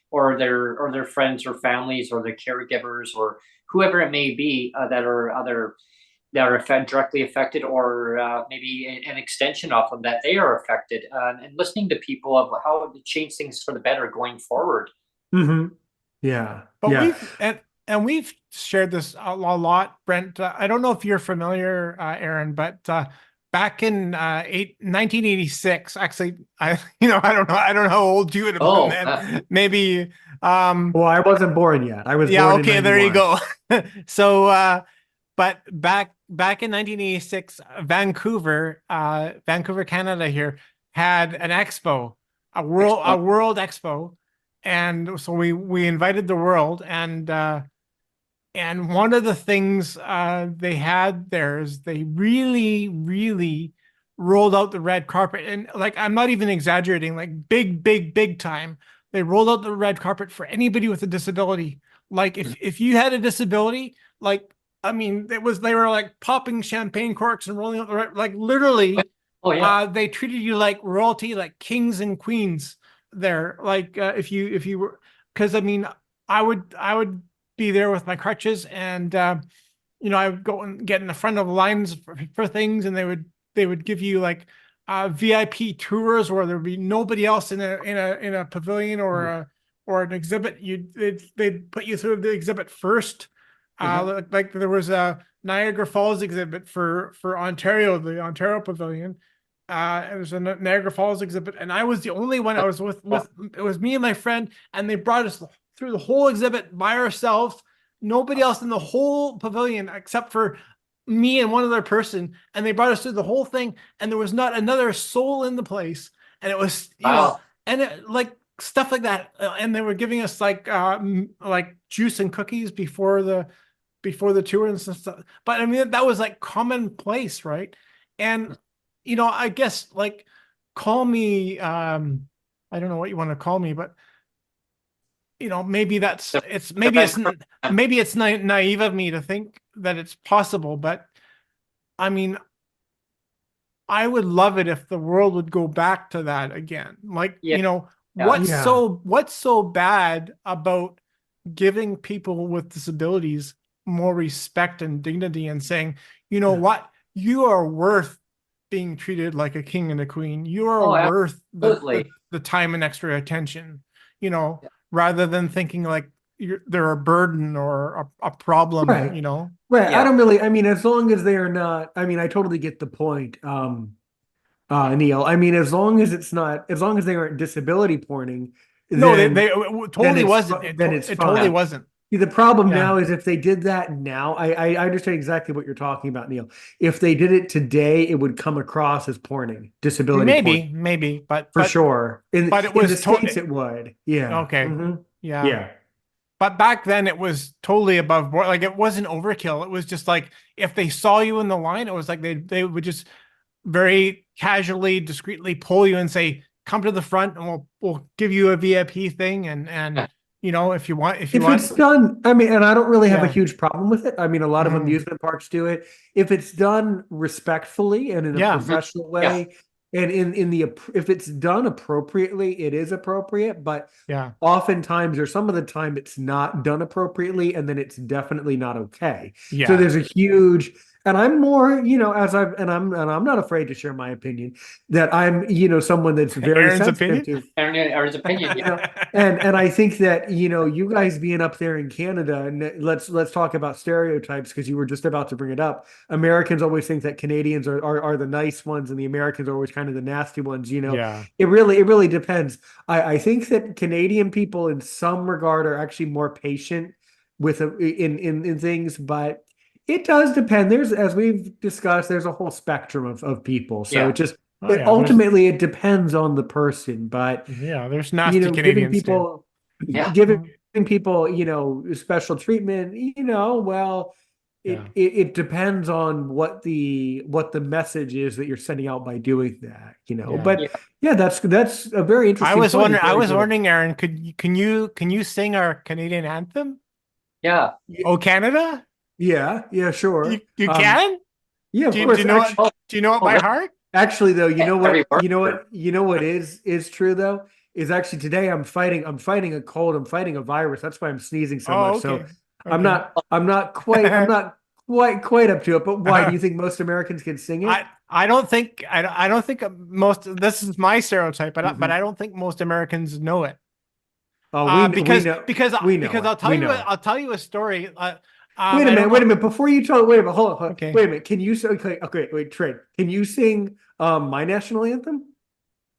or their friends or families or their caregivers or whoever it may be, that are directly affected, or maybe an extension of them that they are affected, and listening to people of how to change things for the better going forward. Mhm. Yeah. But Yeah. we've shared this a lot, Brent. I don't know if you're familiar, Aaron, but back in 1986, actually, I don't know how old you would have been Oh, then. Maybe, Well, I wasn't born yet. I was yeah, born in okay, there you 91. go. So, but back in 1986, Vancouver, Canada here had an expo, a world expo, and so we invited the world, and one of the things they had there is they really rolled out the red carpet, and like I'm not even exaggerating, like big time. They rolled out the red carpet for anybody with a disability. Like if you had a disability, like I mean, they were like popping champagne corks and rolling out the red, like literally. oh yeah. They treated you like royalty, like kings and queens. There, like if you were, because I mean, I would be there with my crutches, and I would go and get in the front of the lines for things, and they would give you like VIP tours where there'd be nobody else in a pavilion or an exhibit. They'd put you through the exhibit first. Like there was a Niagara Falls exhibit for Ontario, the Ontario Pavilion. It was a Niagara Falls exhibit, and I was the only one. I was with it was me and my friend, and they brought us through the whole exhibit by ourselves. Nobody else in the whole pavilion except for me and one other person, and they brought us through the whole thing, and there was not another soul in the place, and it was Wow. and it, like stuff like that, and they were giving us like juice and cookies before the tour and stuff. But I mean that was like commonplace, right? And I guess like call me I don't know what you want to call me, but maybe it's naive of me to think that it's possible, but I mean, I would love it if the world would go back to that again. Like, Yeah. what's Yeah. so bad about giving people with disabilities more respect and dignity and saying, you know what, you are worth being treated like a king and a queen. You are Oh, worth absolutely. the time and extra attention, rather than thinking like they're a burden or a problem, Right. Right. I Yeah. don't really, I mean, as long as they are not, I mean, I totally get the point, Neil. I mean, as long as they aren't disability porning, no, then it totally wasn't. then it's It totally fine. wasn't. See, the problem Yeah. now is if they did that now, I understand exactly what you're talking about, Neil. If they did it today, it would come across as porning, disability porn, Maybe, for sure. In but it in the was States, it would. Yeah. okay. Mhm. Yeah. Yeah. But back then it was totally above board. Like it wasn't overkill. It was just like if they saw you in the line, it was like they would just very casually, discreetly pull you and say, "Come to the front, and we'll give you a VIP thing." And if you want, If it's done, I mean, and I don't really have a yeah, huge problem with it. I mean, a lot of amusement parks do it. If it's done respectfully and in a yeah, professional Yeah. way, and if it's done appropriately, it is appropriate. But yeah, oftentimes, or some of the time, it's not done appropriately, and then it's definitely not okay. So yeah. there's a huge, and I'm more, I'm not afraid to share my opinion that I'm, someone that's very Aaron's sensitive opinion? to. Aaron's opinion. Yeah. And I think that you guys being up there in Canada, and let's talk about stereotypes because you were just about to bring it up. Americans always think that Canadians are the nice ones, and the Americans are always kind of the nasty ones. Yeah. It really depends. I think that Canadian people, in some regard, are actually more patient with in things, but it does depend. As we've discussed, there's a whole spectrum of people, so Yeah. it just Oh, yeah, ultimately it depends on the person, but there's nasty giving Canadians too. people Yeah. giving people special treatment, well, Yeah. it depends on what the message is that you're sending out by doing that, Yeah. but Yeah. yeah, that's a very interesting point. I was Very good. wondering, Aaron, can you sing our Canadian anthem? Yeah. Oh, Canada? Yeah, sure. You can? Yeah, of Do course. you know Actually, it? Do you know it by really? heart? actually, though, Every word. you know what is true though is actually today I'm fighting a cold. I'm fighting a virus. That's why I'm sneezing so Oh, much. So okay. I'm Okay. not quite up to it. But why do you think most Americans can sing it? I don't think I don't think most, this is my stereotype, but Mhm. but I don't think most Americans know it. Oh, we Because know because we know because it. We know it. I'll tell you a story. Wait a I don't minute. Wait a know. minute. Before you tell, wait a minute. Hold on. Okay. Wait a minute. Can you say? Okay. Wait, Trey. Can you sing my national anthem?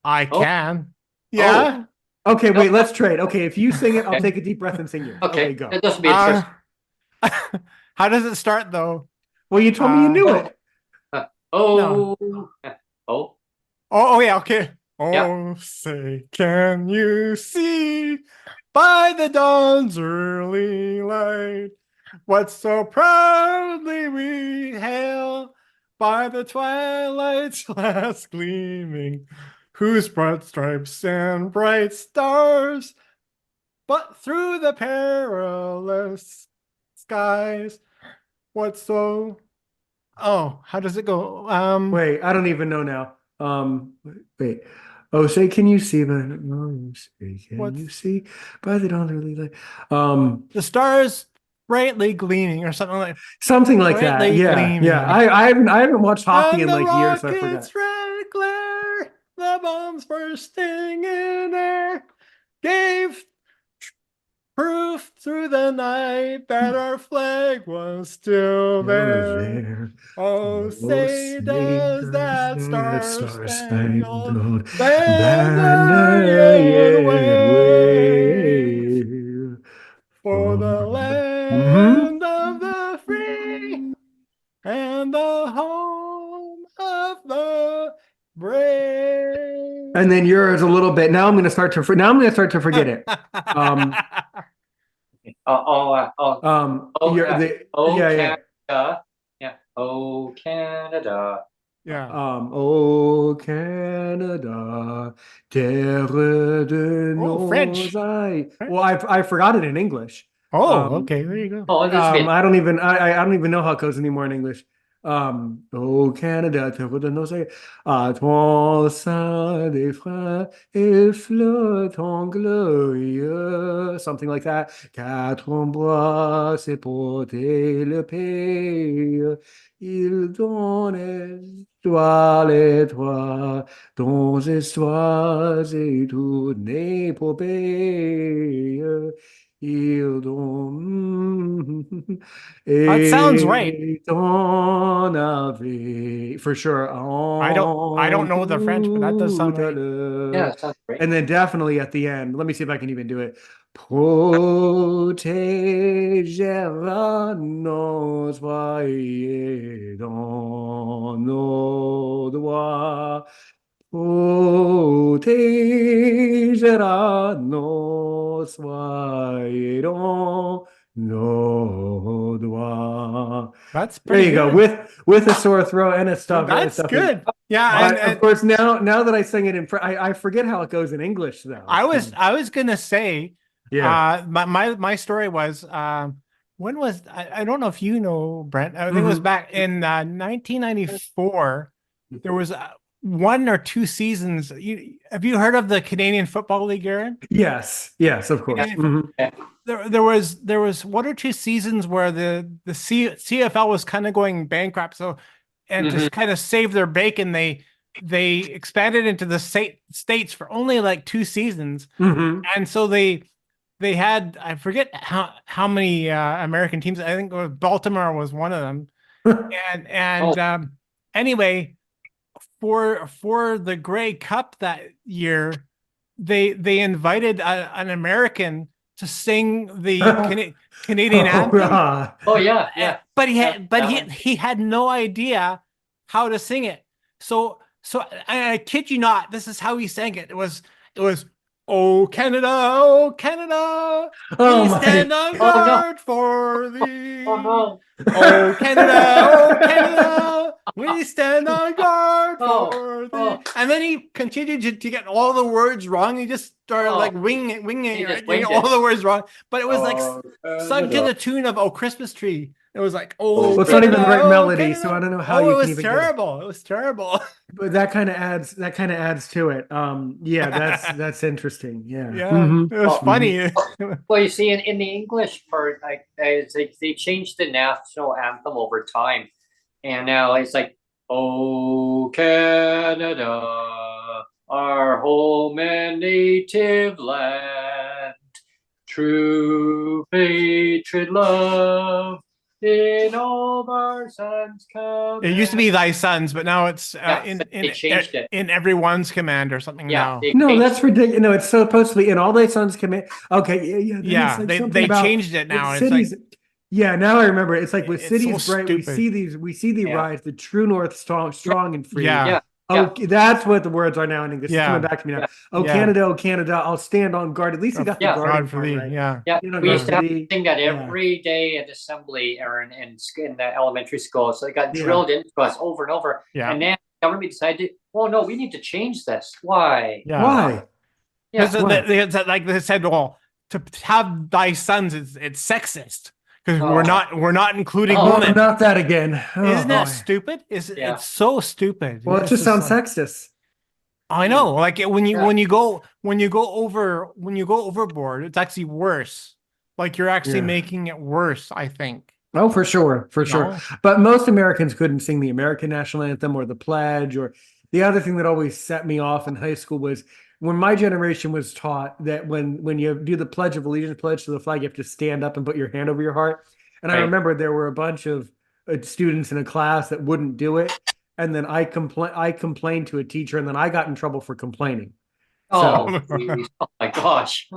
I Oh. can. Yeah. Okay. No. Wait. Let's trade. Okay. If you sing it, I'll Okay. take a deep breath and sing yours. Okay. Okay. Go. That doesn't be a twist. How does it start though? Well, you told me you knew Oh. it. Oh. Oh. Oh yeah, okay. Yeah. Oh, say, can you see by the dawn's early light what so proudly we hail by the twilight's last gleaming, whose broad stripes and bright stars, but through the perilous skies, what so? Oh, how does it go? Wait, I don't even know now. Wait. Oh, say, can you see? Oh, say, can What's you see by the dawn's early light? the stars brightly gleaming or Something like that. brightly Yeah. gleaming. I haven't watched hockey And in the like years, so I forgot. rocket's red glare, the bombs bursting in air, gave proof through the night that our flag was still It was there. there. Oh, Oh, say say does does that that star-spangled star-spangled banner banner yet yet wave wave for for the the... Mhm. land of the free and the home of the brave. And then yours a little bit. Now I'm going to start to forget it. Um, you're Yeah. the Oh, yeah, yeah. Canada. Yeah. Oh, Canada. Yeah. Oh Canada, terre de Oh, nos French. aïeux. Well, I forgot it in English. Oh, Um, okay. There you go. Oh, this bit. I don't even know how it goes anymore in English. Oh Canada, terre de nos aïeux, à toi sein des freins et flottant glorieux, something like that. Quatre bras c'est porter le pays. Il donne étoile, étoile, dont histoires et toute épopée. Il donne That sounds right. et t'en avait for sure I en don't know the French, but that does tout sound à right. Yeah, l'heure. it sounds great. And then definitely at the end, let me see if I can even do it. Protégera nos foyers dans nos doigts. Protégera nos foyers dans nos doigts. That's There pretty you go. good. With a sore throat and it's tough. It's That's tough. good. Yeah, But of course, now that I sing it in French, I forget how it goes in English, though. I was gonna say, Yeah. my story was, when was, I don't know if you know, Brent. I think it was Mhm. back in 1994. There was one or two seasons. Have you heard of the Canadian Football League, Aaron? Yes, of course. Canadian Mhm. Yeah. there was one or two seasons where CFL was kind of going bankrupt, so and just kind of save their bacon, they expanded into the states for only like 2 seasons, and so they had, I forget how many American teams. I think Baltimore was one of them, and anyway, for the Grey Cup that year, they invited an American to sing the Canadian anthem. Oh yeah. But he had no idea how to sing it. So I kid you not, this is how he sang it. It was "Oh Canada, we stand on guard for thee. Oh Oh Canada, we stand on guard for thee." And then he continued to get all the words wrong. He just started like winging all the words wrong. But it was like sung to the tune of "Oh Christmas Tree." It was like, well, it's not even the right melody, so I don't know how you can even terrible. It was terrible. But that kind of adds to it. Yeah, that's interesting. Yeah. It was funny. Well, you see, in the English part, like they changed the national anthem over time, and now it's like, "Oh Canada, our home and native land, true patriot love. In all our sons come." It used to be "Thy Sons," but now it's they changed it. in everyone's command or something now. No, that's ridiculous. No, it's supposed to be "in all thy sons command." Okay, yeah. They changed it now. It's cities. like, yeah, now I remember. It's like with cities, so right? stupid. We see the rise, the true north, strong and free. Yeah. Oh, that's what the words are now in English. It's coming back to me now. Oh, Canada, I'll stand on guard. At least you got the guard for thee. right. Yeah. We used to have to sing that every day at assembly, Aaron, in the elementary school. So it got drilled into us over and over. Yeah. And then the government decided, well, no, we need to change this. Why? Yeah. Why? Like they said, well, to have "thy sons" it's sexist. Because we're not including women. Not that again. Isn't that stupid? It's so stupid. Well, it just sounds sexist. I know. Like when you go overboard, it's actually worse. Like you're actually making it worse, I think. Oh, for sure. But most Americans couldn't sing the American national anthem or the pledge. Or the other thing that always set me off in high school was when my generation was taught that when you do the Pledge of Allegiance, pledge to the flag, you have to stand up and put your hand over your heart. And I remember there were a bunch of students in a class that wouldn't do it. And then I complained to a teacher, and then I got in trouble for complaining. Oh my gosh.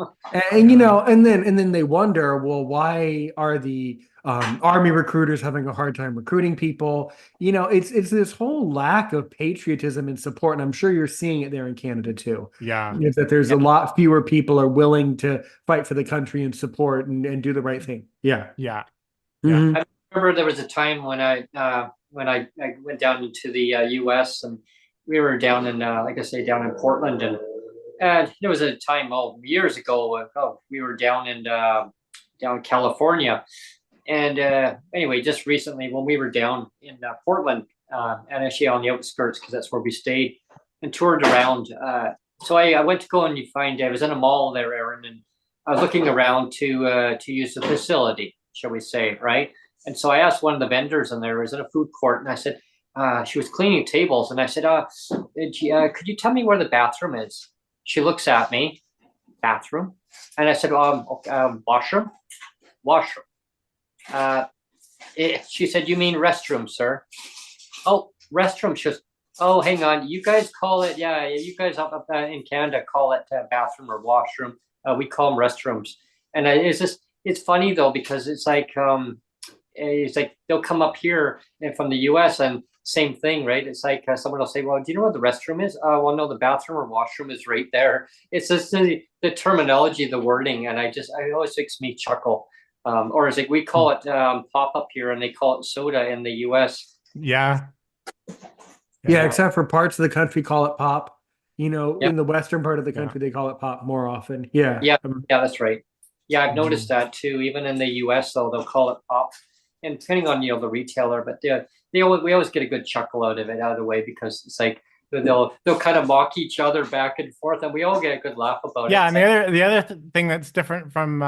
And and then they wonder, well, why are the Army recruiters having a hard time recruiting people? It's this whole lack of patriotism and support, and I'm sure you're seeing it there in Canada too. Yeah, is that there's a lot fewer people are willing to fight for the country and support and do the right thing. Yeah. I remember there was a time when I went down into the U.S. and we were down in like I say, down in Portland, and there was a time years ago. We were down in California. And anyway, just recently when we were down in Portland, and actually on the outskirts, because that's where we stayed, and toured around. So I went to go and I was in a mall there, Aaron, and I was looking around to use the facility, shall we say, right? And so I asked one of the vendors, and there was in a food court, and I said, she was cleaning tables, and I said, could you tell me where the bathroom is? She looks at me, bathroom, and I said, washroom. She said, "You mean restroom, sir?" "Oh, restroom." She goes, "Oh, hang on. You guys call it, you guys up in Canada call it bathroom or washroom. We call them restrooms." And it's funny though, because it's like they'll come up here and from the US and same thing, right? It's like someone will say, "Well, do you know where the restroom is?" "Well, no, the bathroom or washroom is right there." It's just the terminology, the wording, and it always makes me chuckle. Or it's like we call it pop up here, and they call it soda in the US. Yeah, except for parts of the country call it pop. In the western part of the country, they call it pop more often. Yeah, that's right. Yeah, I've noticed that too. Even in the US, though, they'll call it pop, and depending on the retailer. But we always get a good chuckle out of the way, because it's like they'll kind of mock each other back and forth, and we all get a good laugh about it. Yeah, and the other thing that's different from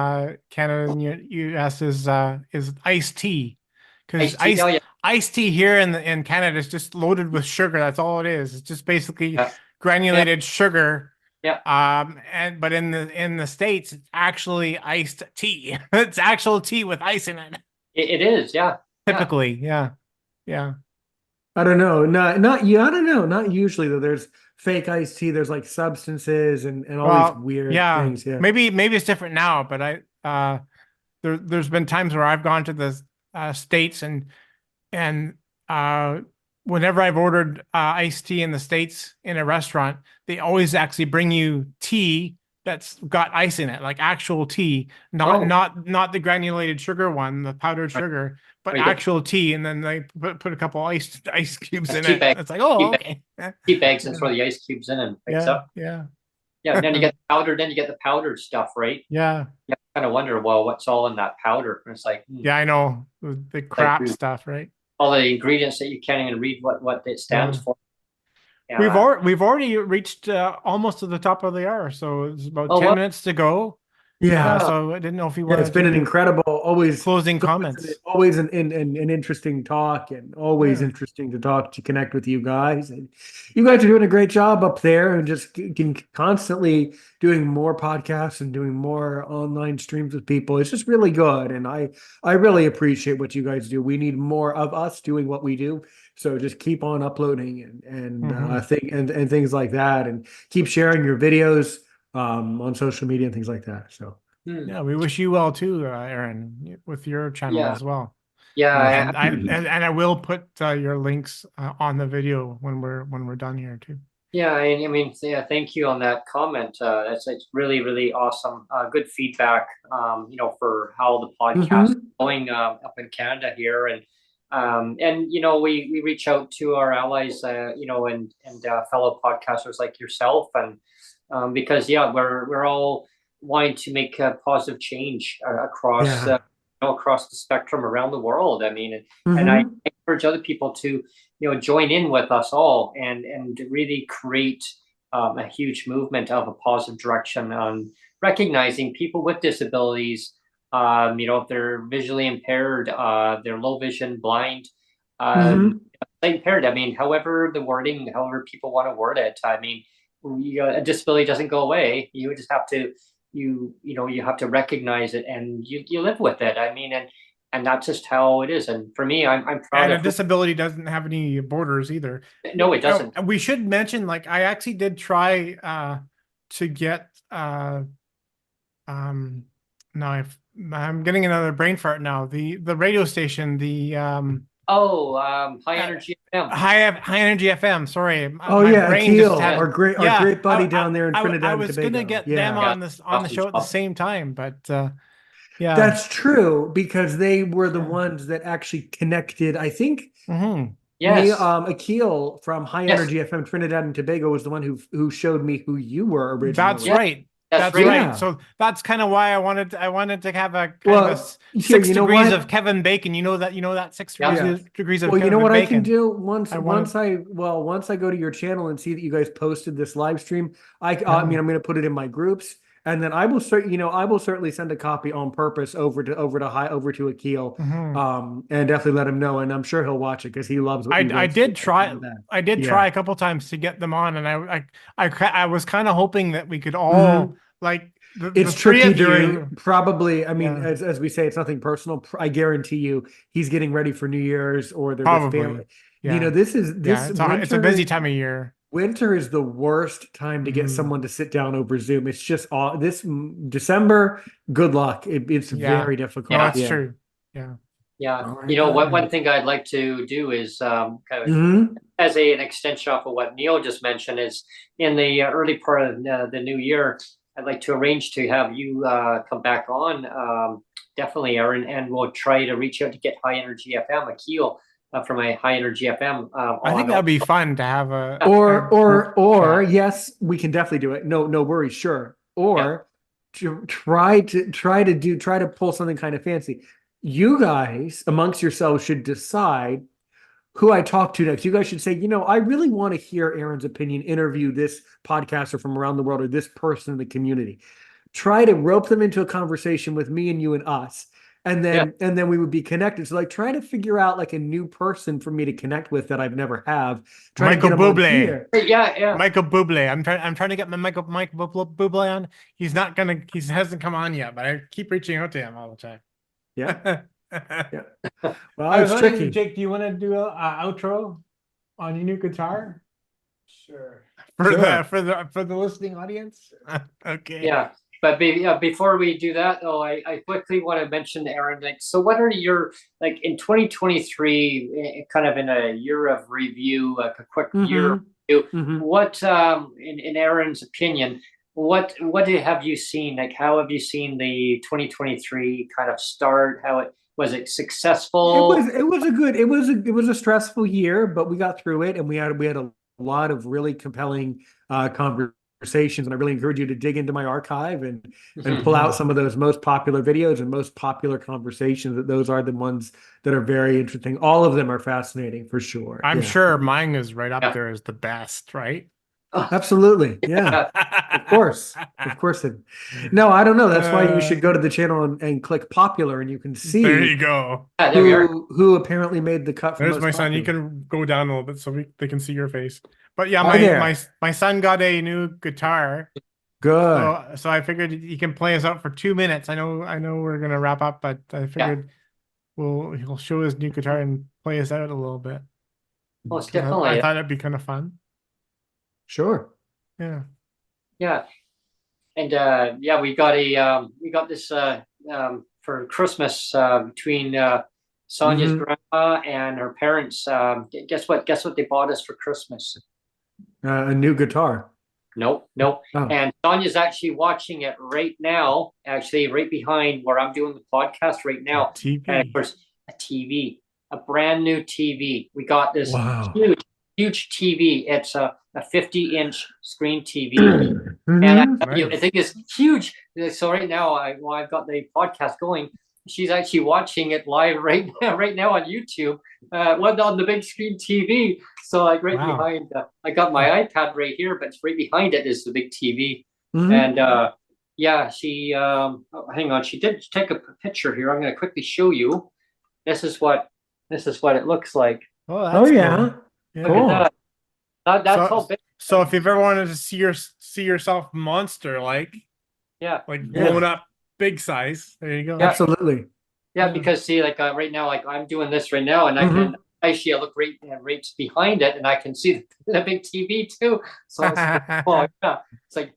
Canada and US is iced tea, because iced tea here in Canada is just loaded with sugar. That's all it is. It's just basically granulated sugar. Yeah. But in the States, it's actually iced tea. It's actual tea with ice in it. It is, yeah. Typically, yeah. I don't know. Not you. I don't know. Not usually though. There's fake iced tea. There's like substances and all these weird things. Yeah. Maybe it's different now, but there's been times where I've gone to the States and whenever I've ordered iced tea in the States in a restaurant, they always actually bring you tea that's got ice in it, like actual tea, not the granulated sugar one, the powdered sugar, but actual tea, and then they put a couple ice cubes in it. It's like, okay. Tea bags and throw the ice cubes in and mix up. Yeah. And then you get the powdered stuff, right? Yeah. You kind of wonder, well, what's all in that powder? And it's like, yeah, I know the crap stuff, right? All the ingredients that you can't even read what it stands for. Yeah. We've already reached almost to the top of the hour, so it's about 10 minutes to go. Yeah. So I didn't know if you wanted. It's been an incredible, always closing comments. Always an interesting talk, and always interesting to connect with you guys. And you guys are doing a great job up there, and just constantly doing more podcasts and doing more online streams with people. It's just really good, and I really appreciate what you guys do. We need more of us doing what we do. So just keep on uploading and things like that, and keep sharing your videos on social media and things like that. So yeah, we wish you well too, Aaron, with your channel as well. Yeah, and I will put your links on the video when we're done here too. Yeah, I mean, thank you on that comment. It's really, really awesome. Good feedback, for how the podcast is going up in Canada here, and we reach out to our allies, and fellow podcasters like yourself, and because we're all wanting to make a positive change across across the spectrum around the world. I mean, and I encourage other people to join in with us all and really create a huge movement of a positive direction on recognizing people with disabilities. If they're visually impaired, they're low vision, blind, sight impaired. I mean, however people want to word it. I mean, a disability doesn't go away. You just have to, you have to recognize it, and you live with it. I mean, and that's just how it is. And for me, I'm proud. And a disability doesn't have any borders either. No, it doesn't. We should mention, like, I actually did try to get now I'm getting another brain fart now. The radio station, High Energy FM. High Energy FM. Sorry. Akil, our great buddy down there in Trinidad. I was going to get them on the show at the same time, but yeah, that's true, because they were the ones that actually connected. I think. Yes. Akil from High Energy FM Trinidad and Tobago was the one who showed me who you were originally. That's right. That's right. Yeah. So that's kind of why I wanted to have a kind of 6 degrees of Kevin Bacon. You know that 6 degrees of Kevin Bacon. You know what I can do once I go to your channel and see that you guys posted this live stream. I'm going to put it in my groups, and then I will certainly send a copy on purpose over to Akil, and definitely let him know, and I'm sure he'll watch it because he loves what I did try a couple times to get them on, and I was kind of hoping that we could all it's tricky during probably. I mean, as we say, it's nothing personal. I guarantee you, he's getting ready for New Year's, or they're with family. Yeah. It's a busy time of year. Winter is the worst time to get someone to sit down over Zoom. It's just this December. Good luck. It's very difficult. Yeah, that's true. Yeah. Yeah. One thing I'd like to do is kind of as an extension off of what Neil just mentioned is in the early part of the new year, I'd like to arrange to have you come back on, definitely, Aaron, and we'll try to reach out to get High Energy FM, Akil, from a High Energy FM. I think that'd be fun to have yes, we can definitely do it. No worries, sure. Or try to pull something kind of fancy. You guys amongst yourselves should decide who I talk to next. You guys should say, I really want to hear Aaron's opinion, interview this podcaster from around the world or this person in the community. Try to rope them into a conversation with me and you and us. And then we would be connected. So like trying to figure out like a new person for me to connect with that I've never have. Trying Michael to get him on Bublé. here. Yeah. Michael Bublé. I'm trying to get my Michael Bublé on. He hasn't come on yet, but I keep reaching out to him all the time. Yeah. Yeah. Well, I was it's wondering, tricky. Jake, do you want to do a outro on your new guitar? Sure. For the listening audience? Okay. Yeah. But before we do that, though, I quickly want to mention, Aaron, like, so what are your, like, in 2023, kind of in a year of review, like a quick year of review, what, in Aaron's opinion, what have you seen? Like, how have you seen the 2023 kind of start? How was it successful? It was a stressful year, but we got through it, and we had a lot of really compelling conversations, and I really encourage you to dig into my archive and pull out some of those most popular videos and most popular conversations. That those are the ones that are very interesting. All of them are fascinating for sure. I'm Yeah. sure mine is right up there as the best, right? Absolutely. Yeah. Of course. No, I don't know. That's why you should go to the channel and click popular, and you can see There you go. There we are. who apparently made the cut. There's my son. You can go down a little bit so they can see your face. But yeah, Hi there. my son got a new guitar. Good. So I figured he can play us out for 2 minutes. I know we're gonna wrap up, but I figured he'll show his new guitar and play us out a little bit. Most 'Cause definitely. I thought it'd be kind of fun. Sure. Yeah. Yeah. And we got this for Christmas between Sonia's grandma and her parents. Guess what? Guess what they bought us for Christmas? A new guitar. Nope. Oh. And Sonia's actually watching it right now, actually right behind where I'm doing the podcast right now. TV. And of course, a TV, a brand new TV. We got this Wow. huge TV. It's a 50-inch screen TV. Mhm. And I Nice. think it's huge. So right now, while I've got the podcast going, she's actually watching it live right now on YouTube, on the big screen TV. So like right Wow. behind, I got my iPad right here, but right behind it is the big TV. Mhm. And she hang on, she did take a picture here. I'm going to quickly show you. This is what it looks like. Oh, that's Oh cool. yeah. Yeah. Look Cool. at that. That's all big. So if you've ever wanted to see yourself monster like Yeah. blown up big size, there you go. Yeah. Absolutely. Yeah, because see, like right now, like I'm doing this right now, and I can actually look right behind it, and I can see the big TV too. So it's it's like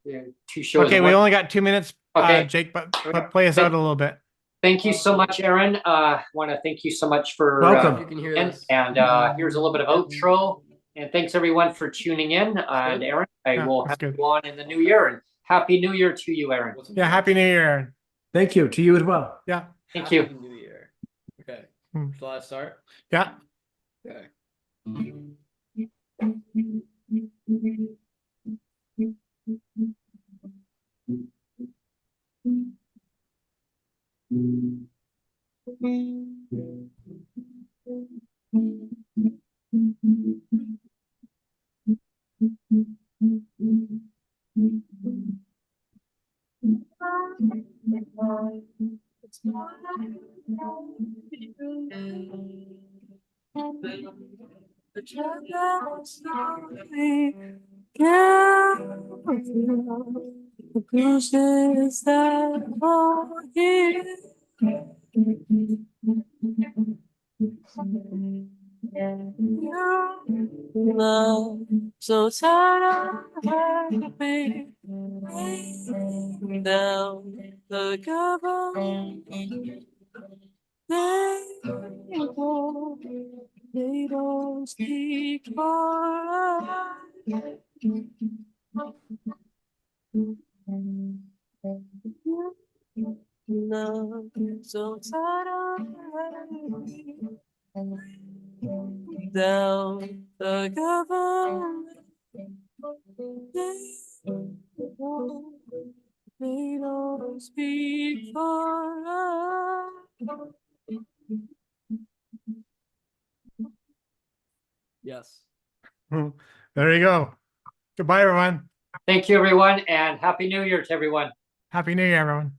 two shows. Okay, we only got 2 minutes, Okay. Jake, but play us out a little bit. Thank you so much, Aaron. Want to thank you so much for Welcome. You can hear and, this. and here's a little bit of outro. And thanks everyone for tuning in. And Aaron, I will that's have good. you on in the new year. And Happy New Year to you, Aaron. Yeah, Happy New Year. Thank you to you as well. Yeah. Thank Happy you. New Year. Okay. Hmm. Shall I start? Yeah. Okay. The places that are here. Love, so tired of me down the cover. They don't speak for us. Love, so tired of me down the government. They don't speak for us. Yes. There you go. Goodbye, everyone. Thank you, everyone, and Happy New Year to everyone. Happy New Year, everyone.